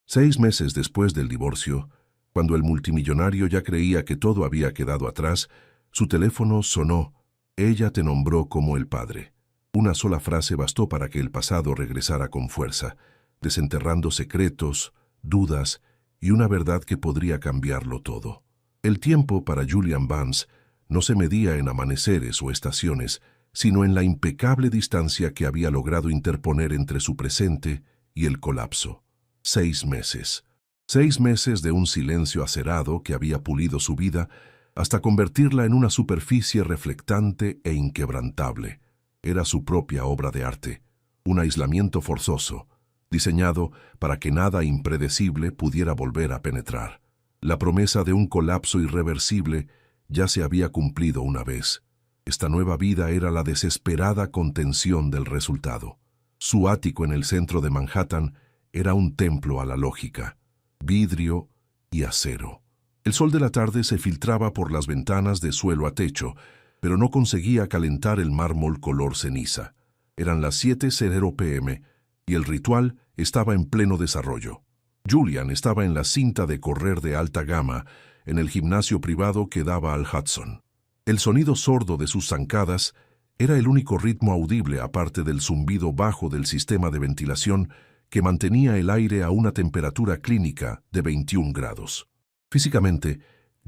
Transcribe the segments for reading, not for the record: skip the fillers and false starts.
6 meses después del divorcio, cuando el multimillonario ya creía que todo había quedado atrás, su teléfono sonó. Ella te nombró como el padre. Una sola frase bastó para que el pasado regresara con fuerza, desenterrando secretos, dudas y una verdad que podría cambiarlo todo. El tiempo para Julian Vance no se medía en amaneceres o estaciones, sino en la impecable distancia que había logrado interponer entre su presente y el colapso. 6 meses. 6 meses de un silencio acerado que había pulido su vida hasta convertirla en una superficie reflectante e inquebrantable. Era su propia obra de arte, un aislamiento forzoso, diseñado para que nada impredecible pudiera volver a penetrar. La promesa de un colapso irreversible ya se había cumplido una vez. Esta nueva vida era la desesperada contención del resultado. Su ático en el centro de Manhattan era un templo a la lógica, vidrio y acero. El sol de la tarde se filtraba por las ventanas de suelo a techo, pero no conseguía calentar el mármol color ceniza. Eran las 7:00 p.m. y el ritual estaba en pleno desarrollo. Julian estaba en la cinta de correr de alta gama, en el gimnasio privado que daba al Hudson. El sonido sordo de sus zancadas era el único ritmo audible aparte del zumbido bajo del sistema de ventilación que mantenía el aire a una temperatura clínica de 21 grados. Físicamente,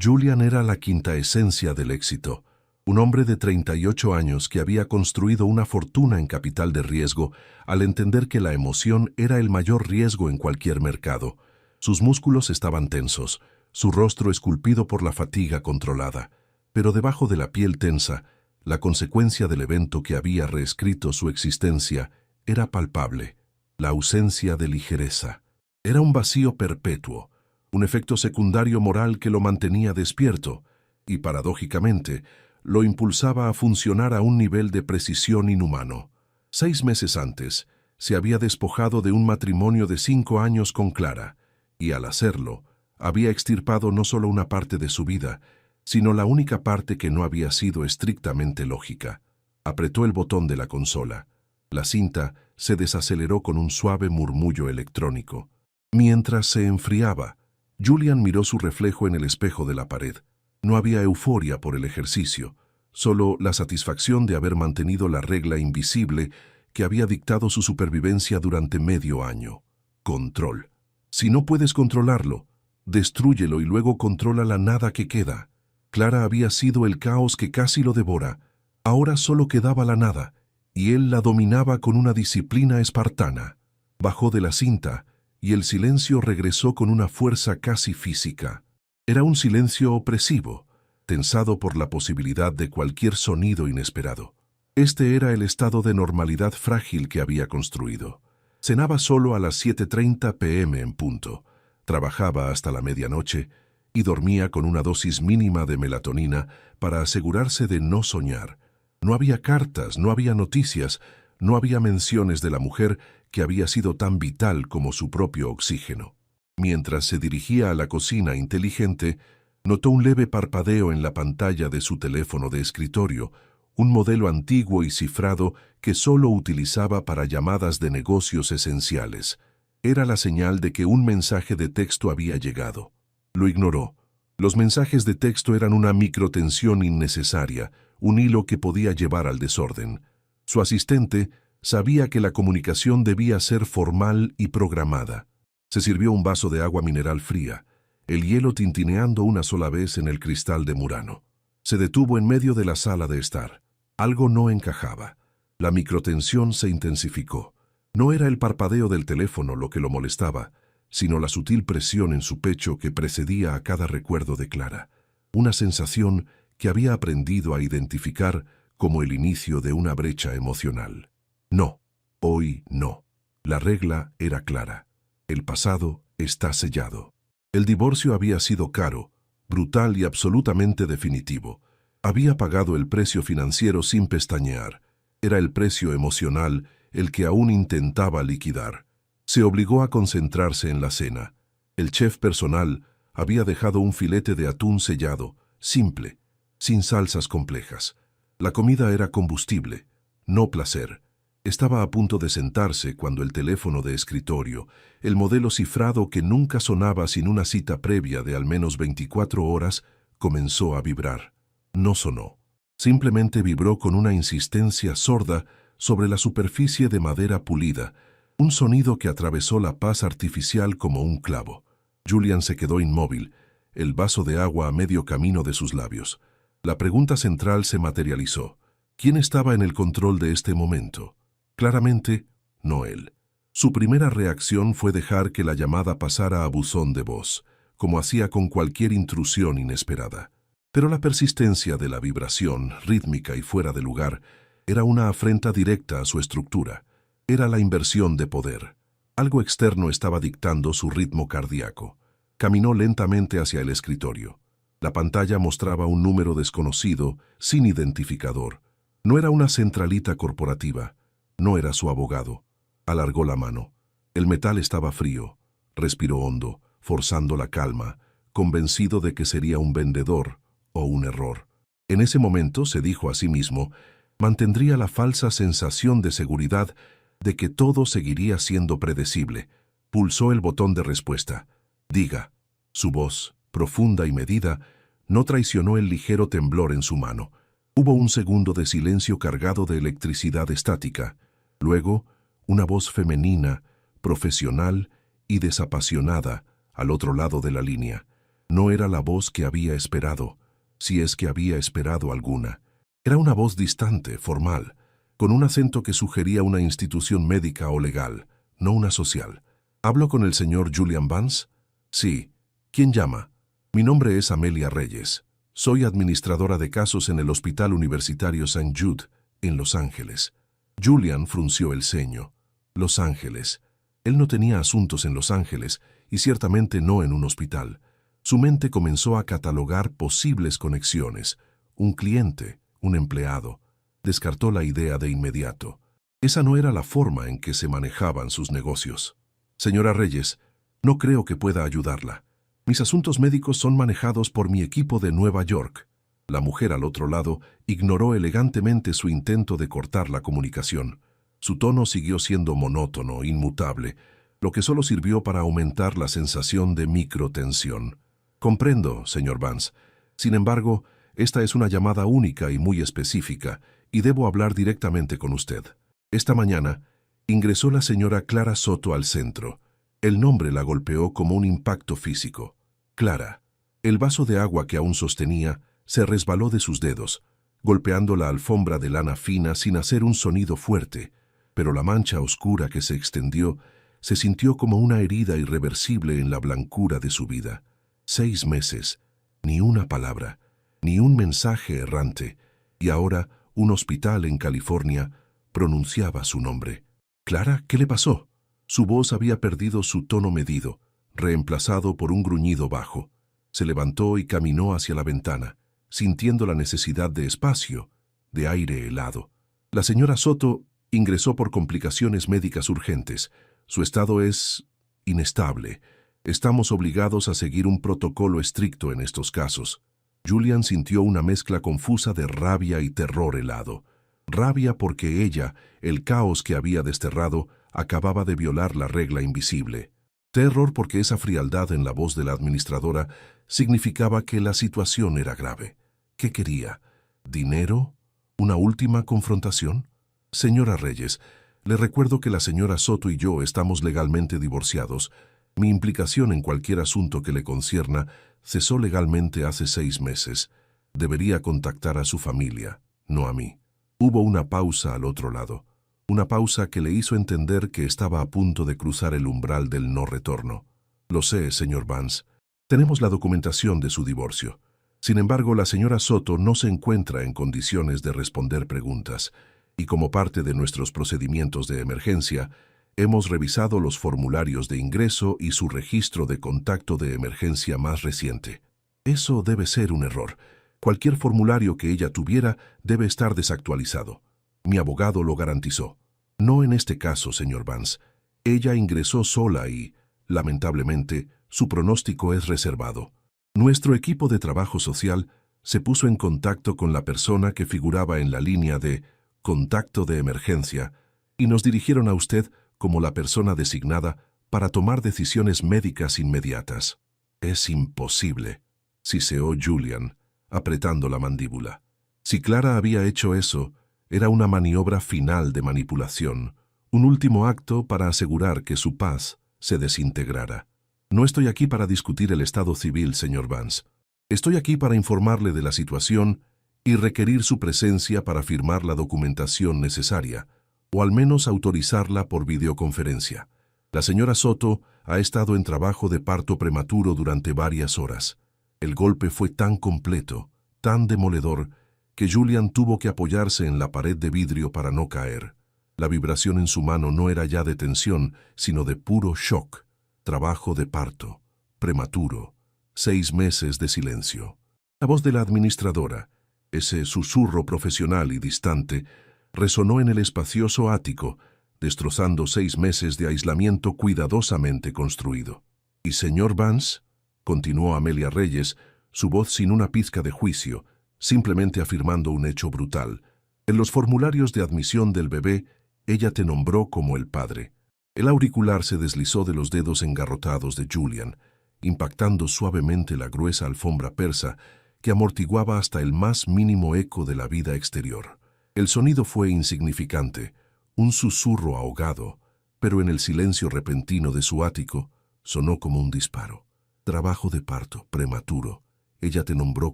Julian era la quinta esencia del éxito, un hombre de 38 años que había construido una fortuna en capital de riesgo al entender que la emoción era el mayor riesgo en cualquier mercado. Sus músculos estaban tensos, su rostro esculpido por la fatiga controlada, pero debajo de la piel tensa, la consecuencia del evento que había reescrito su existencia era palpable, la ausencia de ligereza. Era un vacío perpetuo, un efecto secundario moral que lo mantenía despierto y, paradójicamente, lo impulsaba a funcionar a un nivel de precisión inhumano. 6 meses antes, se había despojado de un matrimonio de 5 años con Clara, y al hacerlo, había extirpado no solo una parte de su vida, sino la única parte que no había sido estrictamente lógica. Apretó el botón de la consola. La cinta se desaceleró con un suave murmullo electrónico. Mientras se enfriaba, Julian miró su reflejo en el espejo de la pared. No había euforia por el ejercicio, solo la satisfacción de haber mantenido la regla invisible que había dictado su supervivencia durante medio año. Control. Si no puedes controlarlo, destrúyelo y luego controla la nada que queda. Clara había sido el caos que casi lo devora. Ahora solo quedaba la nada, y él la dominaba con una disciplina espartana. Bajó de la cinta, y el silencio regresó con una fuerza casi física. Era un silencio opresivo, tensado por la posibilidad de cualquier sonido inesperado. Este era el estado de normalidad frágil que había construido. Cenaba solo a las 7:30 p.m. en punto, trabajaba hasta la medianoche y dormía con una dosis mínima de melatonina para asegurarse de no soñar. No había cartas, no había noticias, no había menciones de la mujer que había sido tan vital como su propio oxígeno. Mientras se dirigía a la cocina inteligente, notó un leve parpadeo en la pantalla de su teléfono de escritorio, un modelo antiguo y cifrado que solo utilizaba para llamadas de negocios esenciales. Era la señal de que un mensaje de texto había llegado. Lo ignoró. Los mensajes de texto eran una microtensión innecesaria, un hilo que podía llevar al desorden. Su asistente sabía que la comunicación debía ser formal y programada. Se sirvió un vaso de agua mineral fría, el hielo tintineando una sola vez en el cristal de Murano. Se detuvo en medio de la sala de estar. Algo no encajaba. La microtensión se intensificó. No era el parpadeo del teléfono lo que lo molestaba, sino la sutil presión en su pecho que precedía a cada recuerdo de Clara. Una sensación que había aprendido a identificar como el inicio de una brecha emocional. No, hoy no. La regla era clara. El pasado está sellado. El divorcio había sido caro, brutal y absolutamente definitivo. Había pagado el precio financiero sin pestañear. Era el precio emocional el que aún intentaba liquidar. Se obligó a concentrarse en la cena. El chef personal había dejado un filete de atún sellado, simple, sin salsas complejas. La comida era combustible, no placer, Estaba a punto de sentarse cuando el teléfono de escritorio, el modelo cifrado que nunca sonaba sin una cita previa de al menos 24 horas, comenzó a vibrar. No sonó. Simplemente vibró con una insistencia sorda sobre la superficie de madera pulida, un sonido que atravesó la paz artificial como un clavo. Julian se quedó inmóvil, el vaso de agua a medio camino de sus labios. La pregunta central se materializó. ¿Quién estaba en el control de este momento? Claramente, no él. Su primera reacción fue dejar que la llamada pasara a buzón de voz, como hacía con cualquier intrusión inesperada. Pero la persistencia de la vibración, rítmica y fuera de lugar, era una afrenta directa a su estructura. Era la inversión de poder. Algo externo estaba dictando su ritmo cardíaco. Caminó lentamente hacia el escritorio. La pantalla mostraba un número desconocido, sin identificador. No era una centralita corporativa. No era su abogado. Alargó la mano. El metal estaba frío. Respiró hondo, forzando la calma, convencido de que sería un vendedor o un error. En ese momento, se dijo a sí mismo, mantendría la falsa sensación de seguridad de que todo seguiría siendo predecible. Pulsó el botón de respuesta. Diga. Su voz, profunda y medida, no traicionó el ligero temblor en su mano. Hubo un segundo de silencio cargado de electricidad estática. Luego, una voz femenina, profesional y desapasionada, al otro lado de la línea. No era la voz que había esperado, si es que había esperado alguna. Era una voz distante, formal, con un acento que sugería una institución médica o legal, no una social. ¿Hablo con el señor Julian Vance? Sí. ¿Quién llama? Mi nombre es Amelia Reyes. Soy administradora de casos en el Hospital Universitario St. Jude, en Los Ángeles. Julian frunció el ceño. Los Ángeles. Él no tenía asuntos en Los Ángeles, y ciertamente no en un hospital. Su mente comenzó a catalogar posibles conexiones. Un cliente, un empleado. Descartó la idea de inmediato. Esa no era la forma en que se manejaban sus negocios. Señora Reyes, no creo que pueda ayudarla. Mis asuntos médicos son manejados por mi equipo de Nueva York. La mujer al otro lado ignoró elegantemente su intento de cortar la comunicación. Su tono siguió siendo monótono, inmutable, lo que solo sirvió para aumentar la sensación de microtensión. Comprendo, señor Vance. Sin embargo, esta es una llamada única y muy específica, y debo hablar directamente con usted. Esta mañana, ingresó la señora Clara Soto al centro. El nombre la golpeó como un impacto físico. Clara. El vaso de agua que aún sostenía se resbaló de sus dedos, golpeando la alfombra de lana fina sin hacer un sonido fuerte, pero la mancha oscura que se extendió se sintió como una herida irreversible en la blancura de su vida. 6 meses, ni una palabra, ni un mensaje errante, y ahora un hospital en California pronunciaba su nombre. «Clara, ¿qué le pasó?» Su voz había perdido su tono medido, reemplazado por un gruñido bajo. Se levantó y caminó hacia la ventana, sintiendo la necesidad de espacio, de aire helado. La señora Soto ingresó por complicaciones médicas urgentes. Su estado es inestable. Estamos obligados a seguir un protocolo estricto en estos casos. Julian sintió una mezcla confusa de rabia y terror helado. Rabia porque ella, el caos que había desterrado, acababa de violar la regla invisible. Terror porque esa frialdad en la voz de la administradora significaba que la situación era grave. ¿Qué quería? ¿Dinero? ¿Una última confrontación? Señora Reyes, le recuerdo que la señora Soto y yo estamos legalmente divorciados. Mi implicación en cualquier asunto que le concierna cesó legalmente hace 6 meses. Debería contactar a su familia, no a mí. Hubo una pausa al otro lado. Una pausa que le hizo entender que estaba a punto de cruzar el umbral del no retorno. Lo sé, señor Vance. Tenemos la documentación de su divorcio. Sin embargo, la señora Soto no se encuentra en condiciones de responder preguntas, y como parte de nuestros procedimientos de emergencia, hemos revisado los formularios de ingreso y su registro de contacto de emergencia más reciente. Eso debe ser un error. Cualquier formulario que ella tuviera debe estar desactualizado. Mi abogado lo garantizó. No en este caso, señor Vance. Ella ingresó sola y, lamentablemente, su pronóstico es reservado. Nuestro equipo de trabajo social se puso en contacto con la persona que figuraba en la línea de contacto de emergencia y nos dirigieron a usted como la persona designada para tomar decisiones médicas inmediatas. Es imposible, siseó Julian, apretando la mandíbula. Si Clara había hecho eso, era una maniobra final de manipulación, un último acto para asegurar que su paz se desintegrara. No estoy aquí para discutir el estado civil, señor Vance. Estoy aquí para informarle de la situación y requerir su presencia para firmar la documentación necesaria, o al menos autorizarla por videoconferencia. La señora Soto ha estado en trabajo de parto prematuro durante varias horas. El golpe fue tan completo, tan demoledor, que Julian tuvo que apoyarse en la pared de vidrio para no caer. La vibración en su mano no era ya de tensión, sino de puro shock. Trabajo de parto, prematuro, 6 meses de silencio. La voz de la administradora, ese susurro profesional y distante, resonó en el espacioso ático, destrozando 6 meses de aislamiento cuidadosamente construido. «¿Y señor Vance?», continuó Amelia Reyes, su voz sin una pizca de juicio, simplemente afirmando un hecho brutal. «En los formularios de admisión del bebé, ella te nombró como el padre». El auricular se deslizó de los dedos engarrotados de Julian, impactando suavemente la gruesa alfombra persa que amortiguaba hasta el más mínimo eco de la vida exterior. El sonido fue insignificante, un susurro ahogado, pero en el silencio repentino de su ático sonó como un disparo. «Trabajo de parto, prematuro. Ella te nombró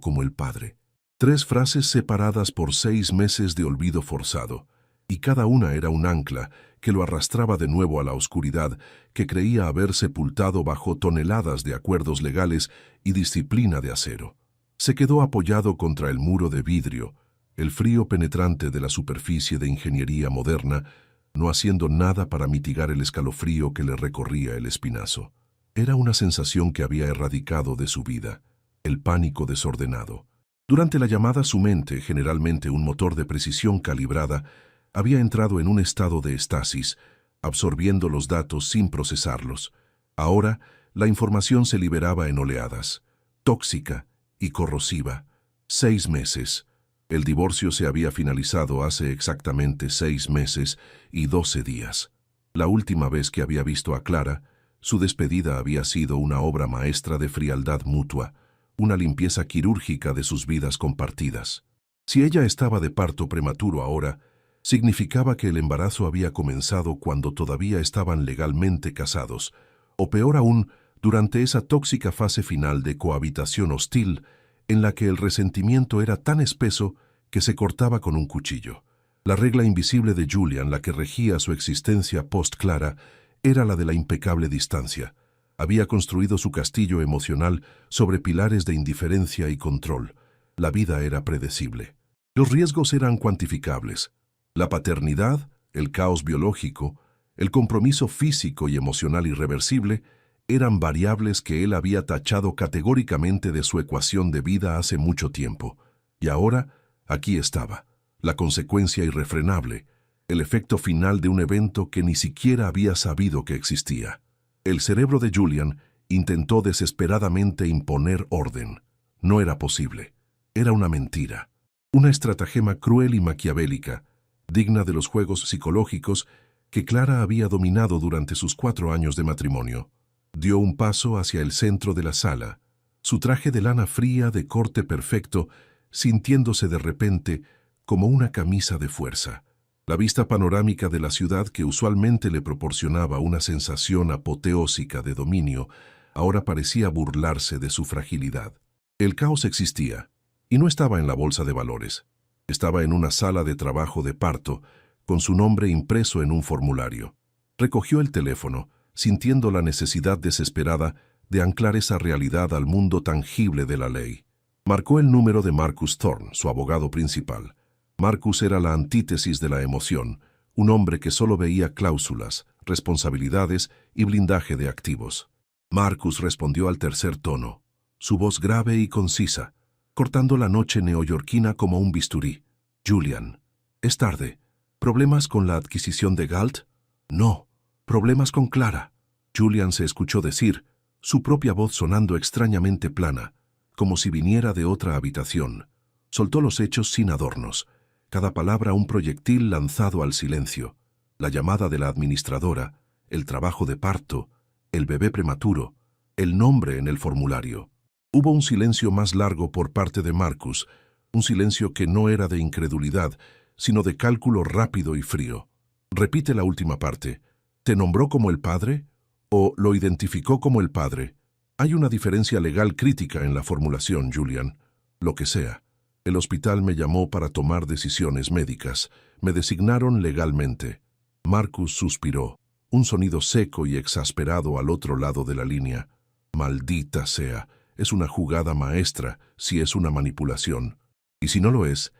como el padre». 3 frases separadas por 6 meses de olvido forzado, y cada una era un ancla que lo arrastraba de nuevo a la oscuridad que creía haber sepultado bajo toneladas de acuerdos legales y disciplina de acero. Se quedó apoyado contra el muro de vidrio, el frío penetrante de la superficie de ingeniería moderna, no haciendo nada para mitigar el escalofrío que le recorría el espinazo. Era una sensación que había erradicado de su vida, el pánico desordenado. Durante la llamada su mente, generalmente un motor de precisión calibrada, había entrado en un estado de estasis, absorbiendo los datos sin procesarlos. Ahora, la información se liberaba en oleadas, tóxica y corrosiva. 6 meses. El divorcio se había finalizado hace exactamente 6 meses y 12 días. La última vez que había visto a Clara, su despedida había sido una obra maestra de frialdad mutua, una limpieza quirúrgica de sus vidas compartidas. Si ella estaba de parto prematuro ahora, significaba que el embarazo había comenzado cuando todavía estaban legalmente casados, o peor aún, durante esa tóxica fase final de cohabitación hostil en la que el resentimiento era tan espeso que se cortaba con un cuchillo. La regla invisible de Julian, la que regía su existencia post-Clara, era la de la impecable distancia. Había construido su castillo emocional sobre pilares de indiferencia y control. La vida era predecible. Los riesgos eran cuantificables. La paternidad, el caos biológico, el compromiso físico y emocional irreversible eran variables que él había tachado categóricamente de su ecuación de vida hace mucho tiempo. Y ahora, aquí estaba, la consecuencia irrefrenable, el efecto final de un evento que ni siquiera había sabido que existía. El cerebro de Julian intentó desesperadamente imponer orden. No era posible. Era una mentira. Una estratagema cruel y maquiavélica, digna de los juegos psicológicos que Clara había dominado durante sus 4 años de matrimonio. Dio un paso hacia el centro de la sala, su traje de lana fría de corte perfecto, sintiéndose de repente como una camisa de fuerza. La vista panorámica de la ciudad que usualmente le proporcionaba una sensación apoteósica de dominio, ahora parecía burlarse de su fragilidad. El caos existía, y no estaba en la bolsa de valores. Estaba en una sala de trabajo de parto, con su nombre impreso en un formulario. Recogió el teléfono, sintiendo la necesidad desesperada de anclar esa realidad al mundo tangible de la ley. Marcó el número de Marcus Thorne, su abogado principal. Marcus era la antítesis de la emoción, un hombre que solo veía cláusulas, responsabilidades y blindaje de activos. Marcus respondió al tercer tono, su voz grave y concisa, cortando la noche neoyorquina como un bisturí. «Julian, es tarde. ¿Problemas con la adquisición de Galt?» «No, problemas con Clara». Julian se escuchó decir, su propia voz sonando extrañamente plana, como si viniera de otra habitación. Soltó los hechos sin adornos, cada palabra un proyectil lanzado al silencio. La llamada de la administradora, el trabajo de parto, el bebé prematuro, el nombre en el formulario. Hubo un silencio más largo por parte de Marcus, un silencio que no era de incredulidad, sino de cálculo rápido y frío. Repite la última parte. ¿Te nombró como el padre? ¿O lo identificó como el padre? Hay una diferencia legal crítica en la formulación, Julian. Lo que sea. El hospital me llamó para tomar decisiones médicas. Me designaron legalmente. Marcus suspiró, un sonido seco y exasperado al otro lado de la línea. Maldita sea, es una jugada maestra si es una manipulación. Y si no lo es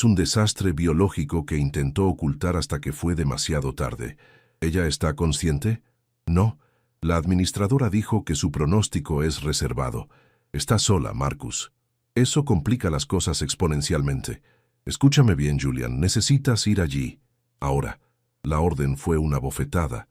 un desastre biológico que intentó ocultar hasta que fue demasiado tarde. ¿Ella está consciente? No. La administradora dijo que su pronóstico es reservado. Está sola, Marcus. Eso complica las cosas exponencialmente. Escúchame bien, Julian, necesitas ir allí. Ahora. La orden fue una bofetada.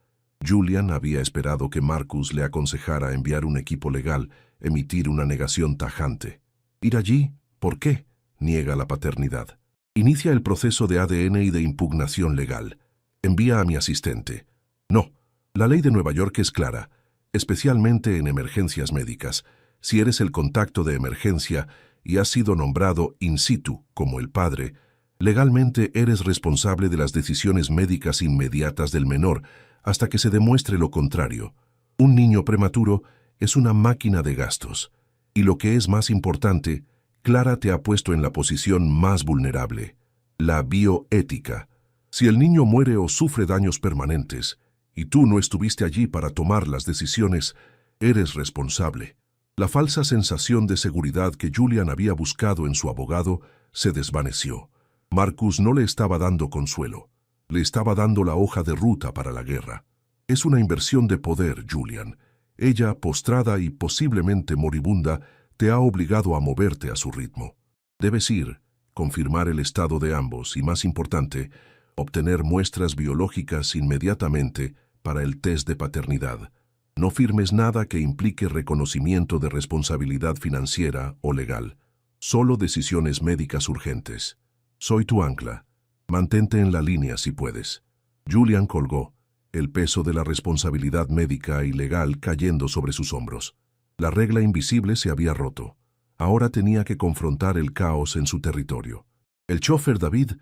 Julian había esperado que Marcus le aconsejara enviar un equipo legal, emitir una negación tajante. ¿Ir allí? ¿Por qué? Niega la paternidad. Inicia el proceso de ADN y de impugnación legal. Envía a mi asistente. No. La ley de Nueva York es clara, especialmente en emergencias médicas. Si eres el contacto de emergencia y has sido nombrado in situ como el padre, legalmente eres responsable de las decisiones médicas inmediatas del menor hasta que se demuestre lo contrario. Un niño prematuro es una máquina de gastos. Y lo que es más importante, Clara te ha puesto en la posición más vulnerable, la bioética. Si el niño muere o sufre daños permanentes, y tú no estuviste allí para tomar las decisiones, eres responsable. La falsa sensación de seguridad que Julian había buscado en su abogado se desvaneció. Marcus no le estaba dando consuelo, le estaba dando la hoja de ruta para la guerra. Es una inversión de poder, Julian. Ella, postrada y posiblemente moribunda, te ha obligado a moverte a su ritmo. Debes ir, confirmar el estado de ambos y, más importante, obtener muestras biológicas inmediatamente para el test de paternidad. No firmes nada que implique reconocimiento de responsabilidad financiera o legal. Solo decisiones médicas urgentes. Soy tu ancla. Mantente en la línea si puedes. Julian colgó, el peso de la responsabilidad médica y legal cayendo sobre sus hombros. La regla invisible se había roto. Ahora tenía que confrontar el caos en su territorio. El chófer David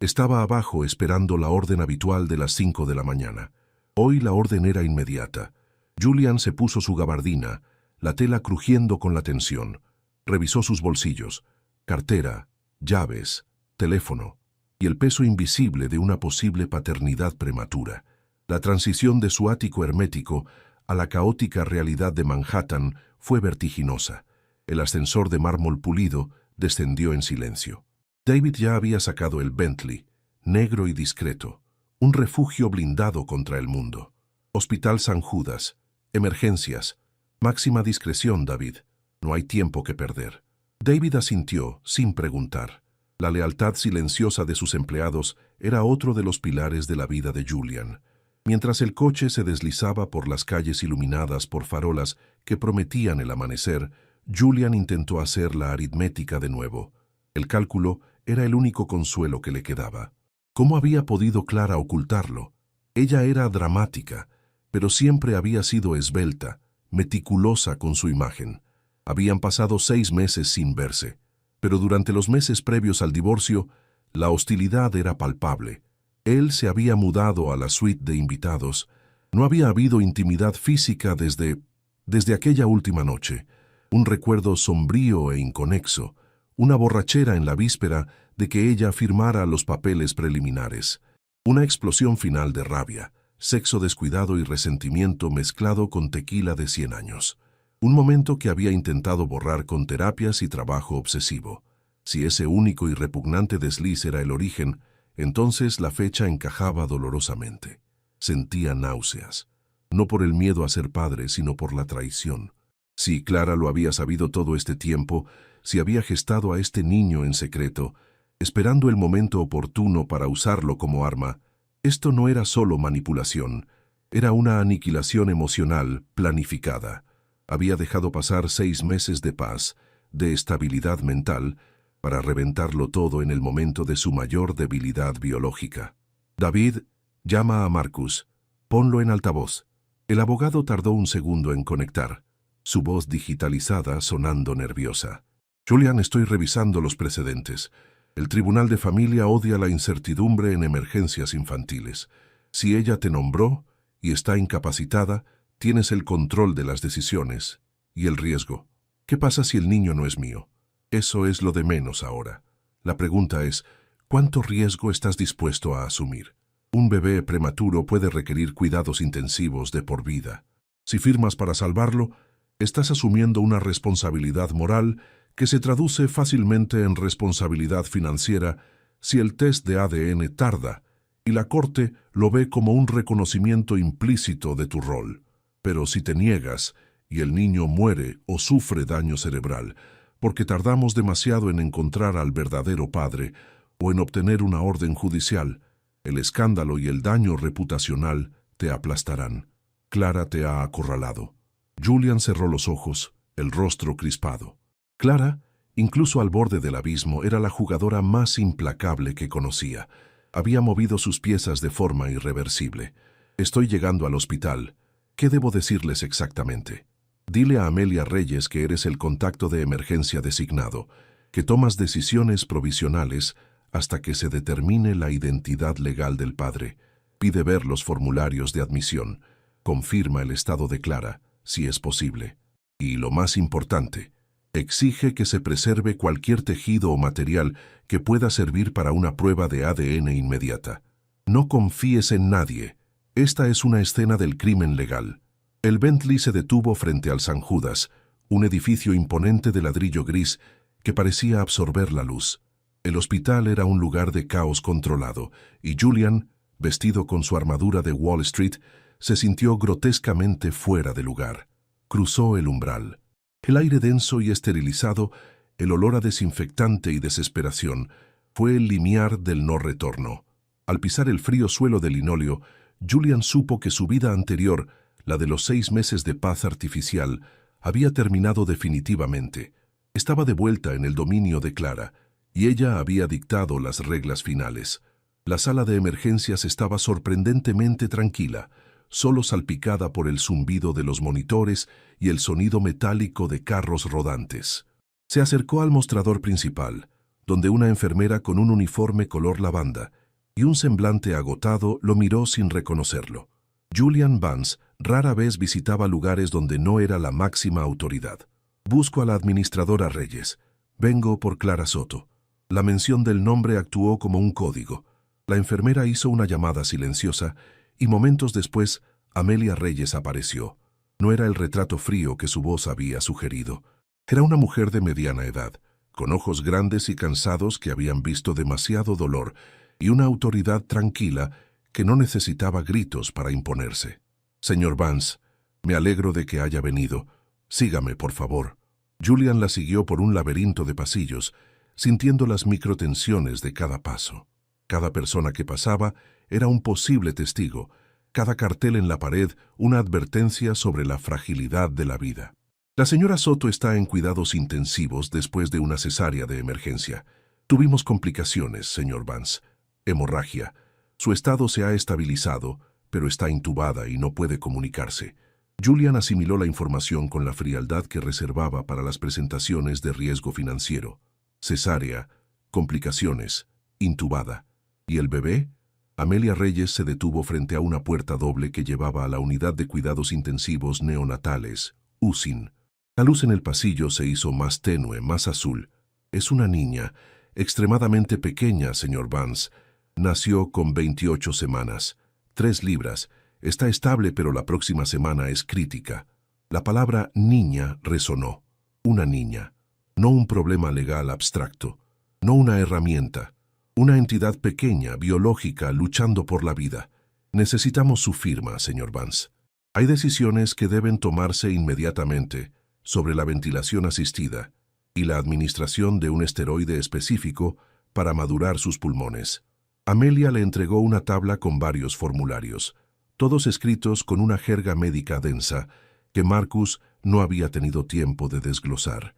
estaba abajo esperando la orden habitual de las 5 de la mañana. Hoy la orden era inmediata. Julian se puso su gabardina, la tela crujiendo con la tensión. Revisó sus bolsillos, cartera, llaves, teléfono y el peso invisible de una posible paternidad prematura. La transición de su ático hermético a la caótica realidad de Manhattan fue vertiginosa. El ascensor de mármol pulido descendió en silencio. David ya había sacado el Bentley, negro y discreto, un refugio blindado contra el mundo. Hospital San Judas, emergencias, máxima discreción, David. No hay tiempo que perder. David asintió, sin preguntar. La lealtad silenciosa de sus empleados era otro de los pilares de la vida de Julian. Mientras el coche se deslizaba por las calles iluminadas por farolas que prometían el amanecer, Julian intentó hacer la aritmética de nuevo. El cálculo era el único consuelo que le quedaba. ¿Cómo había podido Clara ocultarlo? Ella era dramática, pero siempre había sido esbelta, meticulosa con su imagen. Habían pasado 6 meses sin verse, pero durante los meses previos al divorcio, la hostilidad era palpable. Él se había mudado a la suite de invitados. No había habido intimidad física desde aquella última noche. Un recuerdo sombrío e inconexo, una borrachera en la víspera de que ella firmara los papeles preliminares. Una explosión final de rabia, sexo descuidado y resentimiento mezclado con tequila de 100 años. Un momento que había intentado borrar con terapias y trabajo obsesivo. Si ese único y repugnante desliz era el origen, entonces la fecha encajaba dolorosamente. Sentía náuseas, no por el miedo a ser padre, sino por la traición. Si Clara lo había sabido todo este tiempo, si había gestado a este niño en secreto, esperando el momento oportuno para usarlo como arma, esto no era solo manipulación, era una aniquilación emocional planificada. Había dejado pasar 6 meses de paz, de estabilidad mental, para reventarlo todo en el momento de su mayor debilidad biológica. David, Llama a Marcus. Ponlo en altavoz. El abogado tardó un segundo en conectar, su voz digitalizada sonando nerviosa. Julian, estoy revisando los precedentes. El Tribunal de Familia odia la incertidumbre en emergencias infantiles. Si ella te nombró y está incapacitada, tienes el control de las decisiones y el riesgo. ¿Qué pasa si el niño no es mío? Eso es lo de menos ahora. La pregunta es, ¿cuánto riesgo estás dispuesto a asumir? Un bebé prematuro puede requerir cuidados intensivos de por vida. Si firmas para salvarlo, estás asumiendo una responsabilidad moral que se traduce fácilmente en responsabilidad financiera si el test de ADN tarda y la Corte lo ve como un reconocimiento implícito de tu rol. Pero si te niegas y el niño muere o sufre daño cerebral porque tardamos demasiado en encontrar al verdadero padre o en obtener una orden judicial, el escándalo y el daño reputacional te aplastarán. Clara te ha acorralado. Julian cerró los ojos, el rostro crispado. Clara, incluso al borde del abismo, era la jugadora más implacable que conocía. Había movido sus piezas de forma irreversible. Estoy llegando al hospital. ¿Qué debo decirles exactamente? Dile a Amelia Reyes que eres el contacto de emergencia designado, que tomas decisiones provisionales hasta que se determine la identidad legal del padre. Pide ver los formularios de admisión. Confirma el estado de Clara, si es posible. Y lo más importante, exige que se preserve cualquier tejido o material que pueda servir para una prueba de ADN inmediata. No confíes en nadie. Esta es una escena del crimen legal. El Bentley se detuvo frente al San Judas, un edificio imponente de ladrillo gris que parecía absorber la luz. El hospital era un lugar de caos controlado, y Julian, vestido con su armadura de Wall Street, se sintió grotescamente fuera de lugar. Cruzó el umbral. El aire denso y esterilizado, el olor a desinfectante y desesperación, fue el limiar del no retorno. Al pisar el frío suelo de linóleo, Julian supo que su vida anterior, la de los 6 meses de paz artificial, había terminado definitivamente. Estaba de vuelta en el dominio de Clara, y ella había dictado las reglas finales. La sala de emergencias estaba sorprendentemente tranquila, solo salpicada por el zumbido de los monitores y el sonido metálico de carros rodantes. Se acercó al mostrador principal, donde una enfermera con un uniforme color lavanda y un semblante agotado lo miró sin reconocerlo. Julian Vance rara vez visitaba lugares donde no era la máxima autoridad. Busco a la administradora Reyes. Vengo por Clara Soto. La mención del nombre actuó como un código. La enfermera hizo una llamada silenciosa y momentos después Amelia Reyes apareció. No era el retrato frío que su voz había sugerido. Era una mujer de mediana edad, con ojos grandes y cansados que habían visto demasiado dolor y una autoridad tranquila que no necesitaba gritos para imponerse. Señor Vance, me alegro de que haya venido. Sígame, por favor. Julian la siguió por un laberinto de pasillos, sintiendo las microtensiones de cada paso. Cada persona que pasaba era un posible testigo, cada cartel en la pared una advertencia sobre la fragilidad de la vida. La señora Soto está en cuidados intensivos después de una cesárea de emergencia. Tuvimos complicaciones, señor Vance. Hemorragia. Su estado se ha estabilizado, pero está intubada y no puede comunicarse. Julian asimiló la información con la frialdad que reservaba para las presentaciones de riesgo financiero. Cesárea, complicaciones, intubada. ¿Y el bebé? Amelia Reyes se detuvo frente a una puerta doble que llevaba a la unidad de cuidados intensivos neonatales, UCIN. La luz en el pasillo se hizo más tenue, más azul. Es una niña, extremadamente pequeña, señor Vance. Nació con 28 semanas, 3 libras. Está estable, pero la próxima semana es crítica. La palabra niña resonó. Una niña. No un problema legal abstracto. No una herramienta. Una entidad pequeña, biológica, luchando por la vida. Necesitamos su firma, señor Vance. Hay decisiones que deben tomarse inmediatamente sobre la ventilación asistida y la administración de un esteroide específico para madurar sus pulmones. Amelia le entregó una tabla con varios formularios, todos escritos con una jerga médica densa que Marcus no había tenido tiempo de desglosar.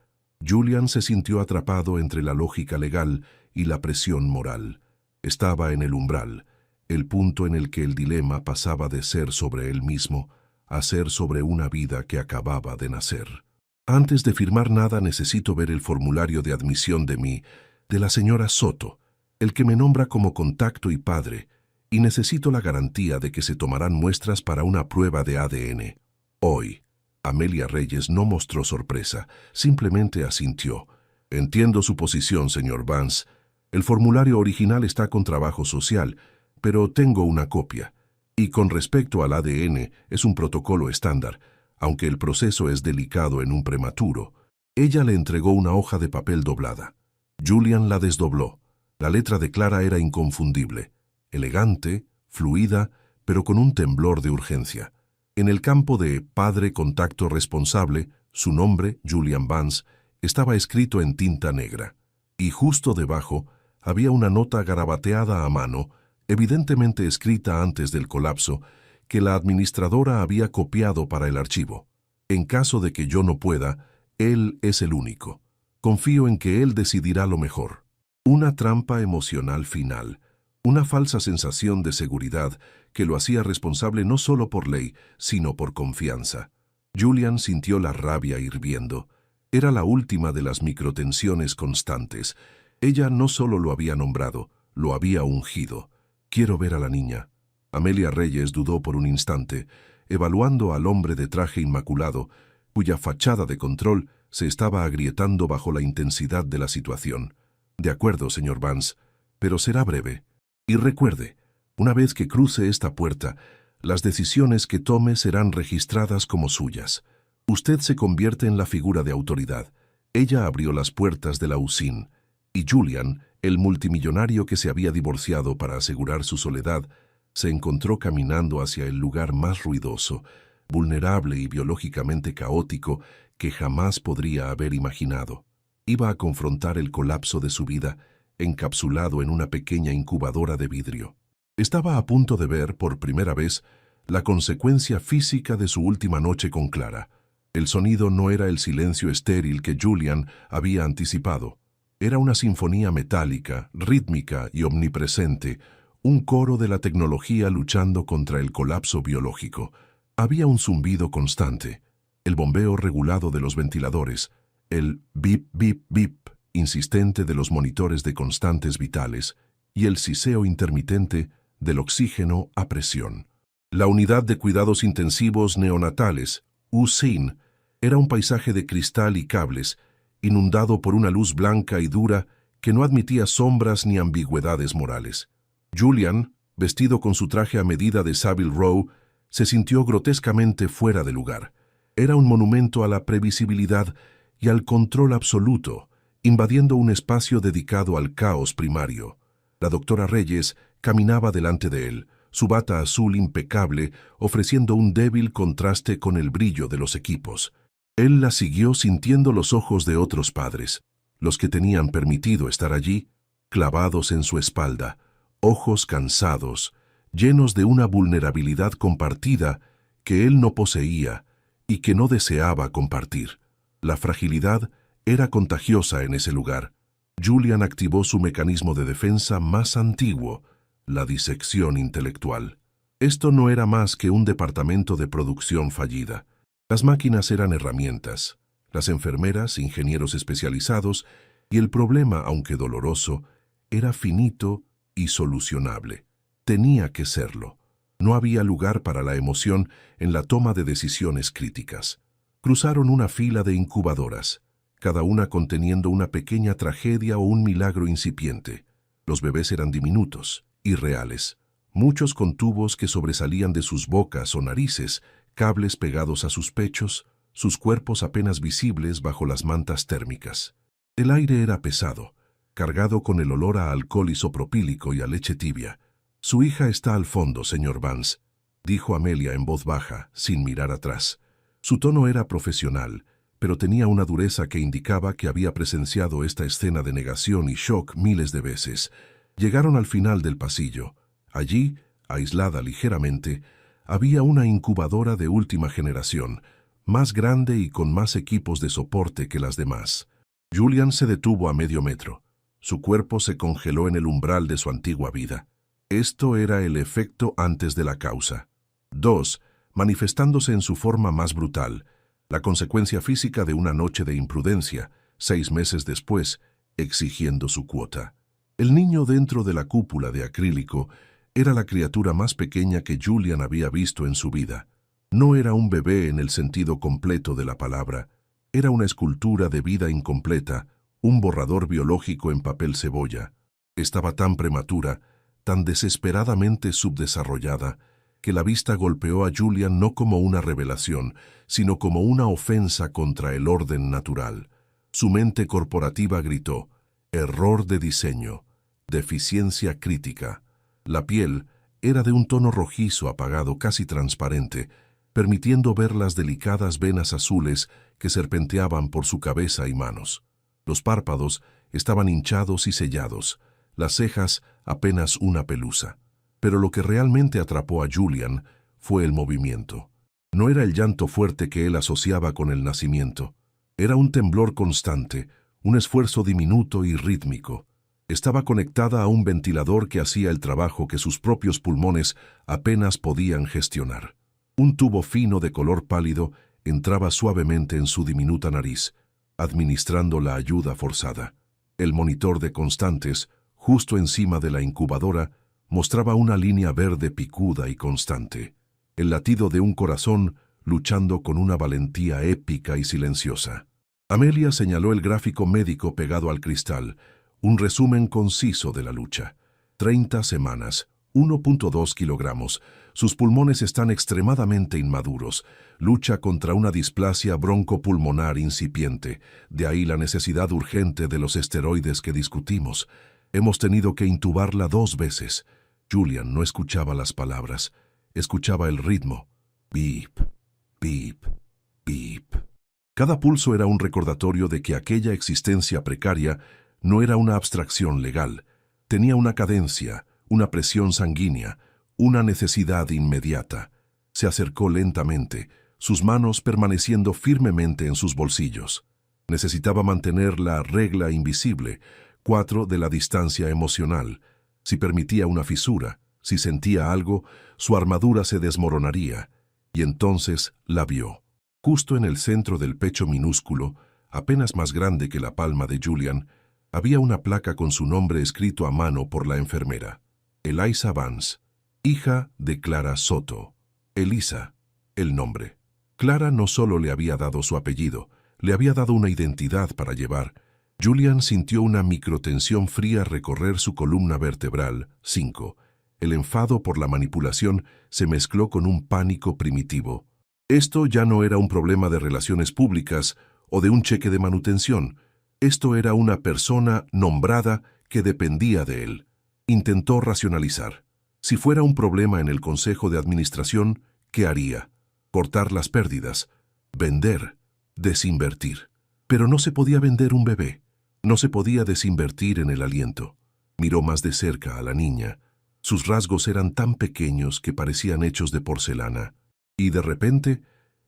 Julian se sintió atrapado entre la lógica legal y la presión moral. Estaba en el umbral, el punto en el que el dilema pasaba de ser sobre él mismo a ser sobre una vida que acababa de nacer. Antes de firmar nada necesito ver el formulario de admisión de la señora Soto, el que me nombra como contacto y padre, y necesito la garantía de que se tomarán muestras para una prueba de ADN. Hoy, Amelia Reyes no mostró sorpresa, simplemente asintió. Entiendo su posición, señor Vance. El formulario original está con trabajo social, pero tengo una copia. Y con respecto al ADN, es un protocolo estándar, aunque el proceso es delicado en un prematuro. Ella le entregó una hoja de papel doblada. Julian la desdobló. La letra de Clara era inconfundible, elegante, fluida, pero con un temblor de urgencia. En el campo de padre contacto responsable, su nombre, Julian Vance, estaba escrito en tinta negra. Y justo debajo había una nota garabateada a mano, evidentemente escrita antes del colapso, que la administradora había copiado para el archivo. En caso de que yo no pueda, él es el único. Confío en que él decidirá lo mejor. Una trampa emocional final, una falsa sensación de seguridad que lo hacía responsable no solo por ley, sino por confianza. Julian sintió la rabia hirviendo. Era la última de las microtensiones constantes. Ella no solo lo había nombrado, lo había ungido. Quiero ver a la niña. Amelia Reyes dudó por un instante, evaluando al hombre de traje inmaculado, cuya fachada de control se estaba agrietando bajo la intensidad de la situación. De acuerdo, señor Vance, pero será breve. Y recuerde, una vez que cruce esta puerta, las decisiones que tome serán registradas como suyas. Usted se convierte en la figura de autoridad. Ella abrió las puertas de la USIN, y Julian, el multimillonario que se había divorciado para asegurar su soledad, se encontró caminando hacia el lugar más ruidoso, vulnerable y biológicamente caótico que jamás podría haber imaginado. Iba a confrontar el colapso de su vida, encapsulado en una pequeña incubadora de vidrio. Estaba a punto de ver, por primera vez, la consecuencia física de su última noche con Clara. El sonido no era el silencio estéril que Julian había anticipado. Era una sinfonía metálica, rítmica y omnipresente, un coro de la tecnología luchando contra el colapso biológico. Había un zumbido constante, el bombeo regulado de los ventiladores, el bip, bip, bip insistente de los monitores de constantes vitales y el siseo intermitente del oxígeno a presión. La unidad de cuidados intensivos neonatales, USIN, era un paisaje de cristal y cables, inundado por una luz blanca y dura que no admitía sombras ni ambigüedades morales. Julian, vestido con su traje a medida de Savile Row, se sintió grotescamente fuera de lugar. Era un monumento a la previsibilidad y al control absoluto, invadiendo un espacio dedicado al caos primario. La doctora Reyes caminaba delante de él, su bata azul impecable, ofreciendo un débil contraste con el brillo de los equipos. Él la siguió sintiendo los ojos de otros padres, los que tenían permitido estar allí, clavados en su espalda, ojos cansados, llenos de una vulnerabilidad compartida que él no poseía y que no deseaba compartir. La fragilidad era contagiosa en ese lugar. Julian activó su mecanismo de defensa más antiguo, la disección intelectual. Esto no era más que un departamento de producción fallida. Las máquinas eran herramientas, las enfermeras, ingenieros especializados, y el problema, aunque doloroso, era finito y solucionable. Tenía que serlo. No había lugar para la emoción en la toma de decisiones críticas. Cruzaron una fila de incubadoras, cada una conteniendo una pequeña tragedia o un milagro incipiente. Los bebés eran diminutos, irreales, muchos con tubos que sobresalían de sus bocas o narices, cables pegados a sus pechos, sus cuerpos apenas visibles bajo las mantas térmicas. El aire era pesado, cargado con el olor a alcohol isopropílico y a leche tibia. «Su hija está al fondo, señor Vance», dijo Amelia en voz baja, sin mirar atrás. Su tono era profesional, pero tenía una dureza que indicaba que había presenciado esta escena de negación y shock miles de veces. Llegaron al final del pasillo. Allí, aislada ligeramente, había una incubadora de última generación, más grande y con más equipos de soporte que las demás. Julian se detuvo a medio metro. Su cuerpo se congeló en el umbral de su antigua vida. Esto era el efecto antes de la causa. 2. Manifestándose en su forma más brutal, la consecuencia física de una noche de imprudencia, 6 meses después, exigiendo su cuota. El niño dentro de la cúpula de acrílico era la criatura más pequeña que Julian había visto en su vida. No era un bebé en el sentido completo de la palabra, era una escultura de vida incompleta, un borrador biológico en papel cebolla. Estaba tan prematura, tan desesperadamente subdesarrollada, que la vista golpeó a Julian no como una revelación, sino como una ofensa contra el orden natural. Su mente corporativa gritó: error de diseño, deficiencia crítica. La piel era de un tono rojizo apagado, casi transparente, permitiendo ver las delicadas venas azules que serpenteaban por su cabeza y manos. Los párpados estaban hinchados y sellados, las cejas apenas una pelusa. Pero lo que realmente atrapó a Julian fue el movimiento. No era el llanto fuerte que él asociaba con el nacimiento. Era un temblor constante, un esfuerzo diminuto y rítmico. Estaba conectada a un ventilador que hacía el trabajo que sus propios pulmones apenas podían gestionar. Un tubo fino de color pálido entraba suavemente en su diminuta nariz, administrando la ayuda forzada. El monitor de constantes, justo encima de la incubadora, mostraba una línea verde picuda y constante, el latido de un corazón luchando con una valentía épica y silenciosa. Amelia señaló el gráfico médico pegado al cristal, un resumen conciso de la lucha. 30 semanas, 1.2 kilogramos. Sus pulmones están extremadamente inmaduros. Lucha contra una displasia broncopulmonar incipiente. De ahí la necesidad urgente de los esteroides que discutimos. Hemos tenido que intubarla 2 veces. Julian no escuchaba las palabras. Escuchaba el ritmo. Beep, beep, beep. Cada pulso era un recordatorio de que aquella existencia precaria no era una abstracción legal. Tenía una cadencia, una presión sanguínea, una necesidad inmediata. Se acercó lentamente, sus manos permaneciendo firmemente en sus bolsillos. Necesitaba mantener la regla invisible, 4 de la distancia emocional. Si permitía una fisura, si sentía algo, su armadura se desmoronaría. Y entonces la vio. Justo en el centro del pecho minúsculo, apenas más grande que la palma de Julian, había una placa con su nombre escrito a mano por la enfermera. Eliza Vance, hija de Clara Soto. Eliza, el nombre. Clara no solo le había dado su apellido, le había dado una identidad para llevar. Julian sintió una microtensión fría recorrer su columna vertebral. 5. El enfado por la manipulación se mezcló con un pánico primitivo. Esto ya no era un problema de relaciones públicas o de un cheque de manutención. Esto era una persona nombrada que dependía de él. Intentó racionalizar. Si fuera un problema en el Consejo de Administración, ¿qué haría? Cortar las pérdidas, vender, desinvertir. Pero no se podía vender un bebé. No se podía desinvertir en el aliento. Miró más de cerca a la niña. Sus rasgos eran tan pequeños que parecían hechos de porcelana. Y de repente,